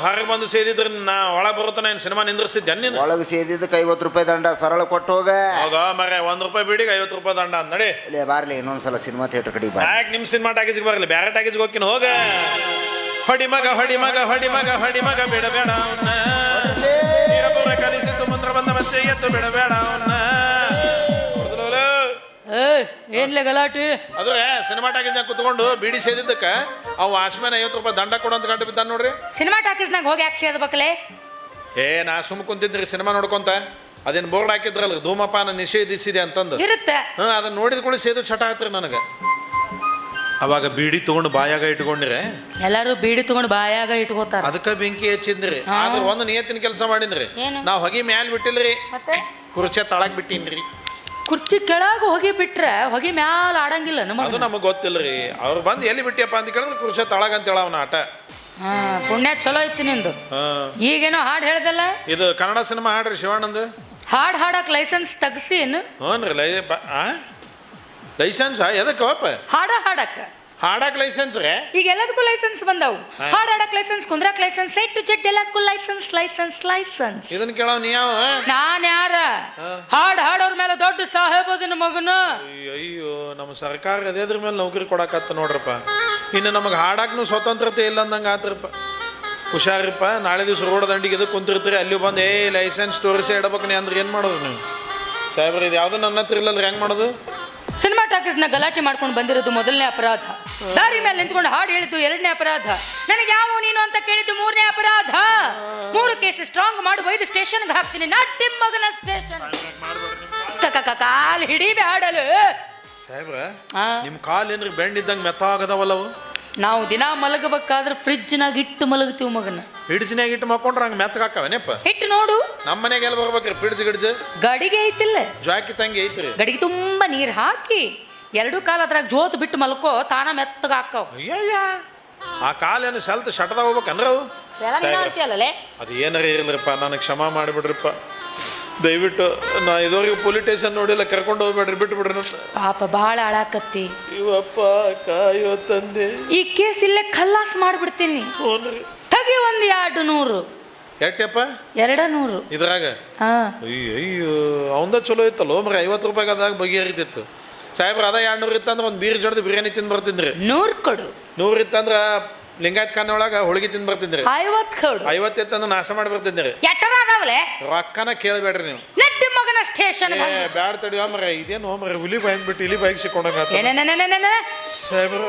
ಹೊರಗೆ ಬಂದು ಸೇದಿದ್ರೆ ನಾ ಒಳಗೆ ಬರುತ್ತಾನೆ. ಸಿನಿಮಾ ನಿಂದ್ರಿಸಿದ್ದೆ ನೀನು? ಒಳಗೆ ಸೇದಿದ್ದಕ್ಕೆ 50 ರೂಪಾಯಿ ದಂಡ. ಸರಳ ಕೊಟ್ಟು ಹೋಗ. ಹೌದಾ ಮರ, 1 ರೂಪಾಯಿ ಬೀಡಿಗೆ 50 ರೂಪಾಯಿ ದಂಡ ಅಂತ ನಡಿ. ಇಲ್ಲೇ ಬಾರ್ಲಿ, ಇನ್ನೊಂದ್ಸಲ ಸಿನಿಮಾ ಥಿಯೇಟರ್ ಕಡೆಗೆ ಬಾ. ಯಾಕೆ ನಿಮ್ಮ ಸಿನಿಮಾ ಟಾಕೀಸ್ಗೆ ಬರಲಿ, ಬೇರೆ ಟಾಕೀಸ್ಗೆ ಹೋಗ್ತೀನಿ. ಹೋಗ ಹೊಡಿ ಮಗ ಹೊಡಿ ಮಗ ಹೊಡಿ ಮಗ ಹೊಡಿ ಮಗ, ಬಿಡಬೇಡ ಅವನ್ನ. ಕಲಿಸಿದ್ದು ಮುಂದ್ರ ಬಂದ ಮತ್ತೆ ಎತ್ತು, ಬಿಡಬೇಡ ಅವನ್ನ. ಏನ್ಲೆ ಗಲಾಟೆ? ಅದು ಸಿನಿಮಾ ಟಾಕೀಸ್ನಾಗ ಕುತ್ಕೊಂಡು ಬೀಡಿ ಸೇದಿದ್ದಕ್ಕ ಅವು ಆಶ್ಮೇನ 50 ರೂಪಾಯಿ ದಂಡ ಕೊಡು ಅಂತ ಗಂಟು ಬಿದ್ದಾನ ನೋಡ್ರಿ. ಸಿನಿಮಾ ಟಾಕೀಸ್ನಾಗ ಹೋಗಿ ಯಾಕೆ ಸೇದ್ಬೇಕಲೆ? ನಾ ಸುಮ್ಮ ಕುಂತಿದ್ರಿ ಸಿನಿಮಾ ನೋಡ್ಕೊಂತ. ಅದೇನು ಬೋರ್ಡ್ ಹಾಕಿದ್ರಲ್ಲ, ಧೂಮಪಾನ ನಿಷೇಧಿಸಿದೆ ಅಂತಂದು. ಇರುತ್ತೆ. ಅದನ್ನ ನೋಡಿದ ಕೂಡ ಸೇದು ಚಟ ಆತ್ರಿ ನನಗೆ. ಅವಾಗ ಬೀಡಿ ತಗೊಂಡು ಬಾಯಾಗ ಇಟ್ಕೊಂಡಿರೆ ಎಲ್ಲಾರು ಬೀಡಿ ತಗೊಂಡು ಬಾಯಾಗ ಇಟ್ಕೋತಾರ. ಅದಕ್ಕೆ ಬೆಂಕಿ ಹೆಚ್ಚಿದ್ರಿ. ಆದ್ರೆ ಒಂದು ನಿಯತ್ತಿನ ಕೆಲಸ ಮಾಡಿದ್ರಿ. ನಾವ್ ಹೊಗೆ ಮ್ಯಾಲ ಬಿಟ್ಟಿಲ್ರಿ, ಕುರ್ಚೆ ತಳಗ್ ಬಿಟ್ಟಿನ್ರಿ. ಕುರ್ಚಿ ಕೆಳಗೆ ಹೋಗಿ ಬಿಟ್ರೆ ಹೊಗೆ ಮ್ಯಾಲ ಆಡಂಗಿಲ್ಲ. ಅದು ನಮಗ್ ಗೊತ್ತಿಲ್ರಿ. ಅವ್ರು ಬಂದು ಎಲ್ಲಿ ಬಿಟ್ಟಿಯಪ್ಪ ಅಂತ ಕೇಳಿದ್ರೆ ಕುರ್ಚೆ ತಳಗ ಅಂತ ಹೇಳ ಅವನ ಆಟ. ಪುಣ್ಯ ಚಲೋ ಐತಿ ನಿಂದು. ಈಗೇನೋ ಹಾಡು ಹೇಳ್ದಲ್ಲ, ಇದು ಕನ್ನಡ ಸಿನಿಮಾ ಹಾಡ್ರಿ ಶಿವಾನಂದ್. ಹಾಡ್ ಹಾಡಕ್ ಲೈಸೆನ್ಸ್ ತಗಸಿ ಏನು? ಹ್ಞೂ ರೀ. ಲೈಸೆನ್ಸ್ ಎದಕ್ಕಪ್ಪ? ಹಾಡಕ್ ಲೈಸೆನ್ಸ್ ರೀ. ಈಗ ಎಲ್ಲದಕ್ಕೂ ಲೈಸೆನ್ಸ್ ಬಂದವು. ಹಾಡಕ್ ಲೈಸೆನ್ಸ್, ಕುಂದ್ರಕ್ ಲೈಸೆನ್ಸ್, ಸೆಟ್ ಟು ಚೆಟ್ ಎಲ್ಲದಕ್ಕೂ ಲೈಸೆನ್ಸ್ ಲೈಸೆನ್ಸ್ ಲೈಸೆನ್ಸ್. ಇದನ್ನ ಕೇಳವ್ ನೀ ಯಾವ? ನಾನ್ ಯಾರ? ಹಾಡೋರ್ ಮೇಲೆ ದೊಡ್ಡ ಸಾಹೇಬದಿನ ಮಗನು. ಅಯ್ಯೋ, ನಮ್ಮ ಸರ್ಕಾರ ಅದೇದ್ರ ಮೇಲೆ ನೌಕರಿ ಕೊಡಕತ್ತ ನೋಡ್ರಪ್ಪ. ಇನ್ನು ನಮಗೆ ಹಾಡಾಕ್ನು ಸ್ವತಂತ್ರತೆ ಇಲ್ಲ ಅಂದಂಗೆ ಆತ್ರಪ್ಪ. ಹುಷಾರಿಪ್ಪ, ನಾಳೆ ದಿವಸ ರೋಡ್ ದಂಡಿಗೆ ಎದಕ್ಕೆ ಕುಂತಿರ್ತೀರಿ, ಅಲ್ಲಿ ಬಂದು ಲೈಸೆನ್ಸ್ ತೋರಿಸಿ ಇಡಬೇಕು ನೀ ಅಂದ್ರೆ ಏನು ಮಾಡೋದು ನೀವು ಸಾಹೇಬ್ರ? ಇದು ಯಾವುದು ನನ್ನ ಹತ್ರ ಇಲ್ಲಲ್ರಿ, ಹೆಂಗೆ ಮಾಡೋದು? ಸಿನಿಮಾ ಟಾಕೀಸ್ನ ಗಲಾಟೆ ಮಾಡ್ಕೊಂಡು ಬಂದಿರೋದು ಮೊದಲನೇ ಅಪರಾಧ. ದಾರಿ ಮೇಲೆ ನಿಂತ್ಕೊಂಡು ಹಾಡು ಹೇಳಿದ್ದು 2ನೇ ಅಪರಾಧ. ನನಗೆ ಯಾವ ನೀನು ಅಂತ ಕೇಳಿದ್ದು 3ನೇ ಅಪರಾಧ. 3 ಕೇಸ್ ಸ್ಟ್ರಾಂಗ್ ಮಾಡಿ 5 ಸ್ಟೇಷನ್ಗೆ ಹಾಕ್ತೀನಿ. ನಾಟಿ ಮಗನ ಸ್ಟೇಷನ್. ಕಾಲ್ ಹಿಡಿ ಬ್ಯಾಡಲು ಸಾಹೇಬ್ರ. ನಿಮ್ ಕಾಲ್ ಏನ್ರಿ ಬೆಂಡ್ ಇದ್ದಂಗೆ ಮೆತ್ತ ಆಗದವಲ್ಲವು? ನಾವು ದಿನ ಮಲಗಬೇಕಾದ್ರೆ ಫ್ರಿಜ್ನಾಗ ಇಟ್ಟು ಮಲಗ್ತೀವಿ ಮಗನ. ಹಿಡ್ಜಿನಾಗ ಇಟ್ಟು ಮಕ್ಕೊಂಡ್ರೆ ಹಂಗೆ ಮೆತ್ತಗಾಕವೇನಪ್ಪ? ಇಟ್ಟು ನೋಡು. ನಮ್ಮ ಮನೆಗೆ ಎಲ್ಲಿ ಬರ್ಬೇಕ್ರಿ ಪಿಡ್ಜ್ ಗಿಡ್ಜ್? ಗಡಿಗೆ ಐತಿಲ್ಲ, ಜಾಕಿ ತಂಗಿ ಐತ್ರಿ. ಗಡಿಗೆ ತುಂಬಾ ನೀರು ಹಾಕಿ ಎರಡು ಕಾಲ ಅದ್ರಾಗ ಜೋತ್ ಬಿಟ್ಟು ಮಲ್ಕೋ, ತಾನ ಮೆತ್ತಗ ಹಾಕವ್. ಅಯ್ಯಯ್ಯ, ಆ ಕಾಲೇನು ಸೆಲ್ತ್ ಶಟದಾಗ ಹೋಗ್ಬೇಕಂದ್ರೆ ಅವು ಅಂತೀಯಲ್ಲೇ. ಅದು ಏನಾರ ಇರಲ್ರಿಪ್ಪ, ನನಗೆ ಕ್ಷಮಾ ಮಾಡಿಬಿಡ್ರಿಪ್ಪ ದಯವಿಟ್ಟು. ನಾ ಇದುವರೆಗೂ ಪೊಲೀಸ್ ಸ್ಟೇಷನ್ ನೋಡಿಲ್ಲ, ಕರ್ಕೊಂಡು ಹೋಗ್ಬೇಡ್ರಿ, ಬಿಟ್ಟು ಬಿಡ್ರಿ ನನ್ನ. ಪಾಪ ಭಾಳ ಅಳಾಕತ್ತಿ. ಇವಪ್ಪ ಕಾಯೋ ತಂದೆ, ಈ ಕೇಸ್ ಇಲ್ಲೇ ಖಲ್ಲಾಸ್ ಮಾಡ್ಬಿಡ್ತೀನಿ. ಹ್ಞೂನ್ರಿ. ತಗಿ ಒಂದು 200. ಎಷ್ಟಪ್ಪ? 200 ಇದ್ರಾಗ? ಹಾ. ಅಯ್ಯೋ ಅವಂದ ಚಲೋ ಇತ್ತಲ್ಲ ಮರ, 50 ರೂಪಾಯಿಗೆ ಅದಾಗ ಬಗೆಹರಿತಿತ್ತು. ಸಾಹೇಬ್ರ ಅದ 200 ಇತ್ತಂದ್ರೆ ಒಂದು ಬೀರ್ ಜಡ್ದು ಬಿರಿಯಾನಿ ತಿಂದು ಬರ್ತಿದ್ರಿ. 100 ಕೊಡು. 100 ಇತ್ತಂದ್ರ ಲಿಂಗಾಯತ್ ಖಾನೆ ಒಳಗ ಹೋಳಿಗೆ ತಿಂದು ಬರ್ತಿದ್ರಿ. 50 ಕೊಡು. 50 ಇತ್ತಂದ್ರೆ ನಾಷ್ಟ ಮಾಡಿ ಬರ್ತಿದ್ರಿ. ಎಟ್ಟರ ಅದಾವಲೆ ರೊಕ್ಕನ ಕೇಳಬೇಡ್ರಿ ನೀವು. ನೆಟ್ಟಿ ಮಗನ ಸ್ಟೇಷನ್ ಬ್ಯಾಡ ತಡಿ ಮರ, ಇದೇನು ಮರ ಹುಲಿ ಬಾಯಿಗೆ ಬಿಟ್ಟು ಇಲ್ಲಿ ಬಾಯಿಗೆ ಸಿಕ್ಕೊಂಡಂಗ ಸಾಹೇಬ್ರ.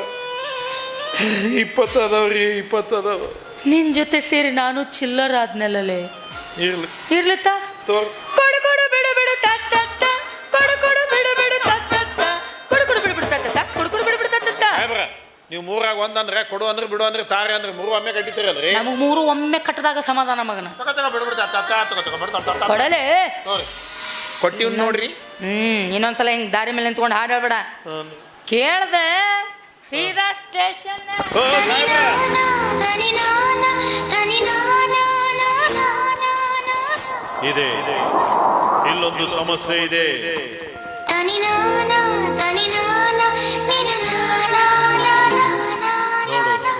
20 ಅದಾವ್ರಿ, 20 ಅದಾವ. ನಿನ್ ಜೊತೆ ಸೇರಿ ನಾನು ಚಿಲ್ಲರ್ ಆದ್ನಲ್ಲೇ. ಇರ್ಲಿ ಇರ್ಲಿತ್ತ ತೋರ್. ಕೊಡು ಕೊಡು ಬಿಡು ಬಿಡು ತತ್ತ ಕೊಡು ಕೊಡು ಬಿಡು ಬಿಡು ತತ್ತ ಕೊಡು ಕೊಡು ಬಿಡು ಬಿಡು ತತ್ತ ಕೊಡು ಕೊಡು ಬಿಡು ಬಿಡು ತತ್ತ. ಸಾಹೇಬ್ರ ನೀವು 3ಆಗ 1 ಅಂದ್ರೆ ಕೊಡು ಅಂದ್ರೆ ಬಿಡು ಅಂದ್ರೆ ತಾರೆ ಅಂದ್ರೆ 3 ಒಮ್ಮೆ ಕಟ್ಟಿತೀರಲ್ರಿ. ನಮಗ್ 3 ಒಮ್ಮೆ ಕಟ್ಟದಾಗ ಸಮಾಧಾನ ಮಗನ. ಕೊಡಲೇ ಕೊಟ್ಟಿವ್ ನೋಡ್ರಿ. ಇನ್ನೊಂದ್ಸಲ ಹಿಂಗ್ ದಾರಿ ಮೇಲೆ ನಿಂತ್ಕೊಂಡು ಹಾಡು ಹೇಳ್ಬೇಡ. ಕೇಳ್ದೆ ಸೀದಾ ಸ್ಟೇಷನ್. ಇದೆ ಇಲ್ಲೊಂದು ಸಮಸ್ಯೆ ಇದೆ. ನೋಡು,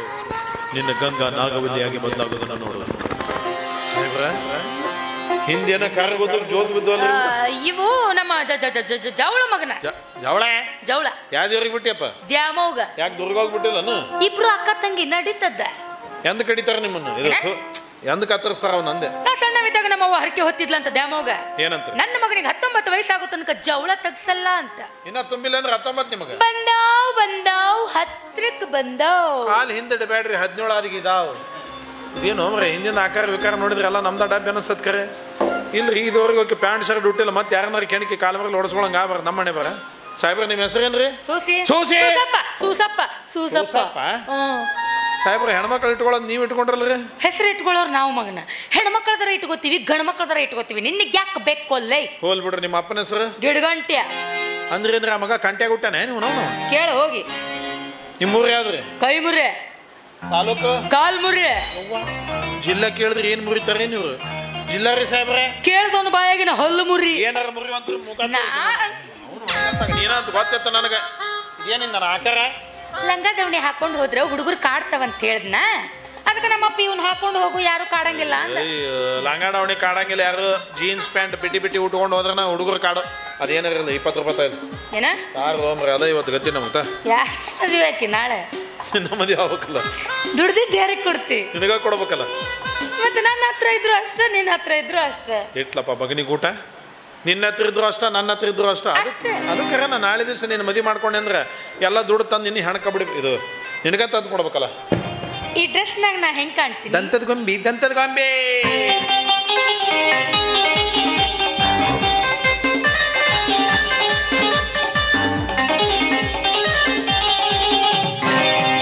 ನಿನ್ನ ಗಂಗಾ ನಾಗವಲ್ಲಿಯಾಗಿ ಬದಲಾಗೋದನ್ನ ನೋಡು. ಹಿಂದೇನ ಕರಗೋದು ಜೋತ್ ಬಿದ್ದವಲ್ಲ ಇವು ನಮ್ಮ ಜವಳ ಮಗನ. ಜವಳ ಜವಳ ಯಾವ್ದವ್ರಿಗೆ ಬಿಟ್ಟಿಯಪ್ಪ? ದ್ಯಾಮವ್ಗ. ಯಾಕೆ ದುರ್ಗ ಹೋಗ್ಬಿಟ್ಟಿಲ್ಲನು? ಇಬ್ರು ಅಕ್ಕ ತಂಗಿ ನಡೀತದ್ದ. ಎಂದ ಕಡಿತಾರ ನಿಮ್ಮನ್ನು? ಇದಕ್ಕೆ ಎಂದ ಕತ್ತರಿಸ್ತಾರ ಅವ್ ನಂದೆ. ನಾ ಸಣ್ಣವಿದ್ದಾಗ ನಮ್ಮವ್ವ ಹರಕೆ ಹೊತ್ತಿದ್ಲಂತ ದ್ಯಾಮವ್ಗ. ಏನಂತ? ನನ್ನ ಮಗನಿಗೆ 19 ವಯಸ್ಸಾಗೋ ತನಕ ಜವಳ ತಗ್ಸಲ್ಲ ಅಂತ. ಇನ್ನ ತುಂಬಿಲ್ಲ ಅಂದ್ರೆ 19 ನಿಮಗ ಬಂದಾವ್ ಹತ್ರಕ್ ಬಂದಾವ್. ಕಾಲ್ ಹಿಂದೆ ಬೇಡ್ರಿ 17 ಆದಿಗೆ ಇದಾವ್. ಇದೇನು ಮರ ಹಿಂದಿನ ಆಕಾರ ವಿಕಾರ ನೋಡಿದ್ರೆ ಎಲ್ಲ ನಮ್ದ ಡಬ್ಬಿ ಅನಿಸ್ತದ ಕರೆ. ಇಲ್ರಿ ಇದುವರೆಗೆ ಹೋಗಿ ಪ್ಯಾಂಟ್ ಶರ್ಟ್ ಉಟ್ಟಿಲ್ಲ, ಮತ್ತೆ ಯಾರನ್ನಾರು ಕೆಣಕಿ ಕಾಲ ಮರಲಿ ಹೊಡ್ಸ್ಕೊಳಂಗ ಬರ. ನಮ್ಮ ಮನೆ ಬರ. ಸಾಹೇಬ್ರ ನಿಮ್ಮ ಹೆಸರೇನ್ರಿ? ಸೂಸಿ. ಸೂಸಿ. ಸೂಸಪ್ಪ. ಸೂಸಪ್ಪ. ಸಾಹೇಬ್ರ ಹೆಣ್ಮಕ್ಳು ಇಟ್ಕೊಳ್ಳೋದು ನೀವು ಇಟ್ಕೊಂಡ್ರಲ್ರಿ? ಹೆಸರು ಇಟ್ಕೊಳ್ಳೋರು ನಾವು ಮಗನ. ಹೆಣ್ಮಕ್ಳದರ ಇಟ್ಕೋತೀವಿ, ಗಂಡ್ ಮಕ್ಳದರ ಇಟ್ಕೋತೀವಿ. ನಿನ್ಗೆ ಯಾಕೆ ಬೇಕು ಅಲ್ಲೇ? ಹೋಲ್ ಬಿಡ್ರಿ. ನಿಮ್ಮ ಅಪ್ಪನ ಹೆಸರು? ಗಿಡಗಂಟ್ಯ. ಅಂದ್ರೆ ಆ ಮಗ ಕಂಟ್ಯಾಗ ಹುಟ್ಟಾನೆ ನೀವು? ನಾವು ಕೇಳ ಹೋಗಿ. ನಿಮ್ಮೂರು ಯಾವ್ದ್ರಿ? ಕೈ ಮುರ್ರೆ. ತಾಲೂಕು? ಕಾಲ್ ಮುರ್ರೆ. ಜಿಲ್ಲಾ ಕೇಳಿದ್ರಿ ಏನ್ ಮುರಿತಾರೆ ನೀವು? ಜಿಲ್ಲಾ ರೀ ಸಾಹೇಬ್ರೆ? ಕೇಳ್ದವನು ಬಾಯಾಗಿನ ಹಲ್ಲು ಮುರ್ರಿ. ಏನಾರ ಮುರಿ ಅಂತ ಮುಖ ಏನಂತ ಗೊತ್ತಿತ್ತ ನನಗ. ಏನಿಂದ ಆಕಾರ ಲಂಗ ದವಣಿ ಹಾಕೊಂಡು ಹೋದ್ರೆ ಹುಡುಗರು ಕಾಡ್ತಾವಂತ ಹೇಳ್ದನ. ಅದಕ್ಕೆ ನಮ್ಮಪ್ಪ ಇವ್ನ ಹಾಕೊಂಡು ಹೋಗು, ಯಾರು ಕಾಡಂಗಿಲ್ಲ ಅಂತ. ಲಂಗ ದಾವಣಿ ಕಾಡಂಗಿಲ್ಲ ಯಾರು. ಜೀನ್ಸ್ ಪ್ಯಾಂಟ್ ಬಿಟ್ಟಿ ಉಟ್ಕೊಂಡು ಹೋದ್ರ ನಾ ಹುಡುಗರು ಕಾಡು. ಅದೇನಿರಲ್ಲ 20 ರೂಪಾಯಿ ಏನ ಯಾರು ಹೋಮ್ರಿ. ಅದ ಇವತ್ತು ಗತಿ ನಮ್ಗ. ಯಾರು ಮದುವೆ ಹಾಕಿ ನಾಳೆ ನಮ್ಮದಿ ಆಗ್ಬೇಕಲ್ಲ. ದುಡ್ದಿದ್ದು ಯಾರಿಗೆ ಕೊಡ್ತಿ? ನಿನಗ ಕೊಡ್ಬೇಕಲ್ಲ. ಮತ್ತೆ ನನ್ನ ಹತ್ರ ಇದ್ರು ಅಷ್ಟ, ನಿನ್ನ ಹತ್ರ ಇದ್ರು ಅಷ್ಟ. ಇಟ್ಲಪ್ಪ ಬಗನಿ ಊಟ. ನಿನ್ನ ಹತ್ರ ಇದ್ರು ಅಷ್ಟ, ನನ್ನ ಹತ್ರ ಇದ್ರು ಅಷ್ಟ. ಅದಕ್ಕೆ ನಾ ನಾಳೆ ದಿವಸ ನೀನು ಮದುವೆ ಮಾಡ್ಕೊಂಡೆ ಅಂದ್ರೆ ಎಲ್ಲ ದುಡ್ಡು ತಂದು ನಿನ್ನ ಹೆಣ್ಕ ಬಿಡಿ. ಇದು ನಿನಗ ತಂದು ಕೊಡ್ಬೇಕಲ್ಲ. ಈ ಡ್ರೆಸ್ನಾಗ ನಾ ಹೆಂಗ್ ಕಾಣ್ತೀನಿ? ದಂತದ ಗೊಂಬಿ, ದಂತದ ಗೊಂಬೆ.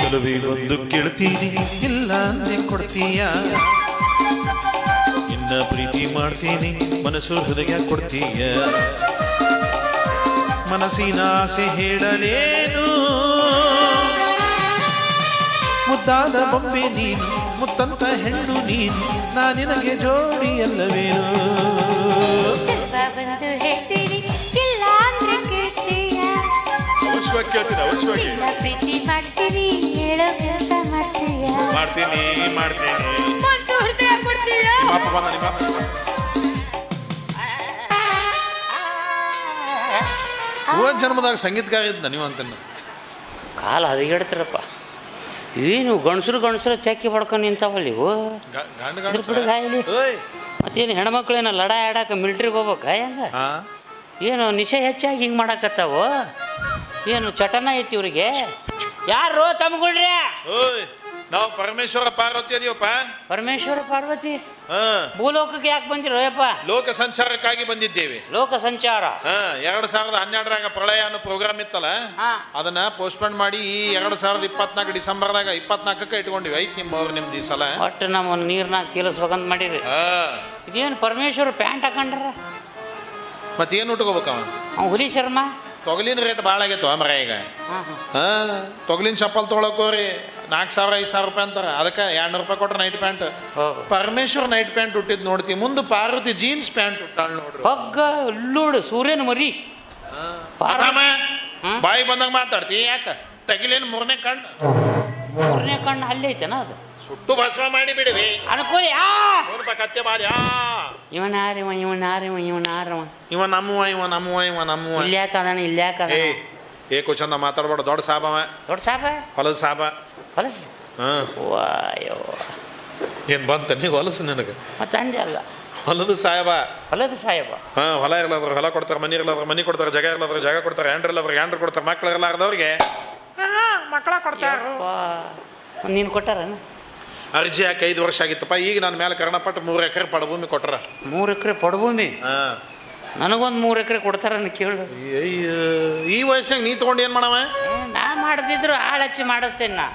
ಚಲುವೆ ಒಂದು ಕೇಳ್ತೀನಿ, ಇಲ್ಲ ಅಂದೆ ಕೊಡ್ತೀಯ. ಇನ್ನ ಪ್ರೀತಿ ಮಾಡ್ತೀನಿ, ಮನಸ್ಸು ಹೃದಯ ಕೊಡ್ತೀಯ. ಮನಸ್ಸಿನ ಆಸೆ ಹೇಳಲೇನು, ಮುದ್ದಾದ ಬೊಂಬೆ ನೀನು, ಮುತ್ತಂತ ಹೆಣ್ಣು ನೀನು, ನಾ ನಿನಗೆ ಜೋಡಿ ಅಲ್ಲವೇನು. ಅವಶ್ಯವಾಗಿ ಕೇಳ್ತೀನಿ, ಅವಶ್ಯವಾಗಿ ಪ್ರೀತಿ ಮಾಡ್ತೀನಿ, ಹೇಳೋ ಕೆಲಸ ಮಾಡ್ತೀಯ. ಮಾಡ್ತೀನಿ ಹೃದಯ ಕೊಡ್ತೀಯ. ಜನ್ಮದಾಗ ಸಂಗೀತಗಾರ ಇದ್ದ ನೀವು ಅಂತ ಕಾಲ ಹದಗೆಡ್ತಾರಪ್ಪ. ಏನು ಗಂಡಸರು ಚಕ್ಕಿ ಪಡ್ಕೊಂಡು ನಿಂತಾವಲ್ಲ ಇವು. ಮತ್ತೇನು ಹೆಣ್ಮಕ್ಳೇನ ಲಡ ಆಡಾಕ ಮಿಲ್ಟ್ರಿಗೆ ಹೋಗ್ಬೇಕ ಹೆಂಗ? ಏನು ನಿಶೆ ಹೆಚ್ಚಾಗಿ ಹಿಂಗೆ ಮಾಡಾಕತ್ತಾವು? ಏನು ಚಟನ ಐತಿ ಇವ್ರಿಗೆ? ಯಾರು ತಮ್ಗೊಳ್ರಿ? ನಾವು ಪರಮೇಶ್ವರ ಪಾರ್ವತಿ ಅದೀವಪ್ಪ. ಪರಮೇಶ್ವರ ಪಾರ್ವತಿ? ಭೂಲೋಕಕ್ಕೆ ಯಾಕೆ ಬಂದಿರೋ ಯಪ್ಪ? ಲೋಕ ಸಂಚಾರಕ್ಕಾಗಿ ಬಂದಿದ್ದೇವೆ. ಲೋಕ ಸಂಚಾರ. 2012 ಪ್ರಳಯ ಅನ್ನೋ ಪ್ರೋಗ್ರಾಮ್ ಇತ್ತಲ್ಲ, ಹಾ. ಅದನ್ನ ಪೋಸ್ಟ್ಪೋನ್ ಮಾಡಿ ಈ 2024 ಡಿಸೆಂಬರ್ದಾಗ 24ಕ್ಕೆ ಇಟ್ಕೊಂಡಿವಿ. ಐತ್ ನಿಮ್ದು ಈ ಸಲ. ಒಟ್ಟು ನಮ್ಮ ನೀರ್ನಾಗ ತೀರಿಸ್ಬೇಕಂತ ಮಾಡಿರಿ. ಇದೇನು ಪರಮೇಶ್ವರ್ ಪ್ಯಾಂಟ್ ಹಾಕೊಂಡ್ರ? ಮತ್ತೇನು ಉಟ್ಕೋಬೇಕವ? ಹುಲಿ ಚರ್ಮ. ತೊಗಲಿನ ರೇಟ್ ಭಾಳ ಆಗೈತು ಮರ ಈಗ. ತೊಗಲಿನ ಚಪ್ಪಲ್ ತೊಗೊಳಕೋರಿ 4,000 5,000 ರೂಪಾಯಿ ಅಂತಾರ. ಅದಕ್ಕೆ 200 ರೂಪಾಯಿ ಕೊಟ್ರೆ night pant. Parameshwar night pant ಹುಟ್ಟಿದ್ ನೋಡ್ತಿ, ಮುಂದೆ ಪಾರ್ವತಿ ಜೀನ್ಸ್ ಪ್ಯಾಂಟ್ ಹುಟ್ಟಾಳ ನೋಡ್ರಿ. ಹೊಗ್ಗ ಉಳ್ಳೂಡು ಸೂರ್ಯನ ಮರಿ. ಬಾಯಿ ಬಂದಾಗ ಮಾತಾಡ್ತಿ ಯಾಕ? ತಗಿಲೇನು 3ನೇ ಕಣ್ಣು? 3ನೇ ಕಣ್ಣು ಅಲ್ಲೇ ಐತೆನ ಅದು? ಸುಟ್ಟು ಭಸ್ಮ ಮಾಡಿ ಬಿಡಿವಿ ಅನ್ಕೋಲಿ. ಕತ್ತೆ ಬಾರಿ. ಇವನ್ ಯಾರಿವ ಇವನ್ ಯಾರಿವ ಇವನ್ ಯಾರವ? ಇವ ನಮ್ಮವ ಇಲ್ಯಾಕದಾನ ಇಲ್ಯಾಕದ? ಏಕೋ ಚಂದ ಮಾತಾಡ್ಬೇಡ. ದೊಡ್ಡ ಸಾಬವ. ದೊಡ್ಡ ಸಾಬ? ಹೊಲದ ಸಾಬ. ಹೊಲಸು? ವಾಯೋ ಏನ್ ಬಂತ ನೀ ಹೊಲಸು ನನಗೆ? ಮತ್ತೆ ಅಂದೆ ಅಲ್ಲ, ಹೊಲದ ಸಾಯಬ. ಹೊಲದ ಸಾಯಬ. ಹೊಲ ಇರ್ಲಾದ್ರ ಹೊಲ ಕೊಡ್ತಾರೆ, ಮನಿ ಇರ್ಲಾದ್ರ ಮನಿ ಕೊಡ್ತಾರೆ, ಜಾಗ ಇರ್ಲಾದ್ರ ಜಾಗ ಕೊಡ್ತಾರೆ, ಹ್ಯಾಂಡ್ರ್ ಇರ್ಲಾದ್ರ ಹ್ಯಾಂಡ್ರ್ ಕೊಡ್ತಾರೆ, ಮಕ್ಳು ಇರ್ಲಾರ್ದವ್ರಿಗೆ ಮಕ್ಕಳ ಕೊಡ್ತಾರೆ. ನೀನು ಕೊಟ್ಟಾರನ? ಅರ್ಜಿ ಹಾಕಿ 5 ವರ್ಷ ಆಗಿತ್ತಪ್ಪ. ಈಗ ನನ್ನ ಮೇಲೆ ಕರ್ಣಪಟ್ಟು 3 ಎಕರೆ ಪಡಭೂಮಿ ಕೊಟ್ರ. 3 ಎಕರೆ ಪಡಭೂಮಿ? ನನಗೊಂದು 3 ಎಕರೆ ಕೊಡ್ತಾರ ಕೇಳು. ಈ ವಯಸ್ಸಿನಾಗ ನೀ ತಗೊಂಡು ಏನ್ ಮಾಡವ? ನಾ ಮಾಡದಿದ್ರು ಆಳ್ ಹಚ್ಚಿ ಮಾಡಿಸ್ತೇನೆ ನಾ.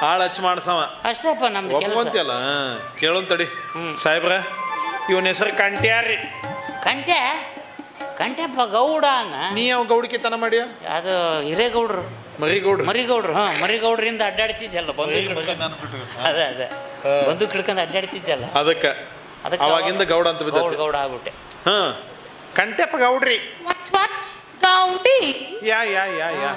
ಆಳ್ ಹಚ್ಚಿ ಮಾಡ್ಸವ ಅಷ್ಟೇಪ್ಪ ನಮ್ದು ಕೆಲಸ. ಒಪ್ಕೊಂತಿಯಲ್ಲ? ಕೇಳೋನ್ ತಡಿ ಸಾಹೇಬ್ರ, ಇವನ ಹೆಸರು ಕಂಟ್ಯಾರಿ. ಕಂಟೆ? ಕಂಟೆಪ್ಪ ಗೌಡ. ನೀ ಯಾವ ಗೌಡಿಕೆ ತನ ಮಾಡ್ಯ? ಅದು ಹಿರೇಗೌಡ್ರು. ಮರಿಗೌಡ್ರು. ಮರಿಗೌಡ್ರು. ಮರಿಗೌಡ್ರಿಂದ ಅಡ್ಡಾಡ್ತಿದ್ದಲ್ಲ ಬಂದು. ಅದೇ ಅದೇ ಬಂದು ಕಿಡ್ಕೊಂಡು ಅಡ್ಡಾಡ್ತಿದ್ದಲ್ಲ, ಅದಕ್ಕೆ ಅವಾಗಿಂದ ಗೌಡ ಅಂತ ಬಿದ್ದ. ಗೌಡ ಆಗ್ಬಿಟ್ಟೆ. ಕಂಟೆಪ್ಪ ಗೌಡ್ರಿ. ಗೌಂಡಿ ಯಾ ಯಾ ಯಾ ಯಾ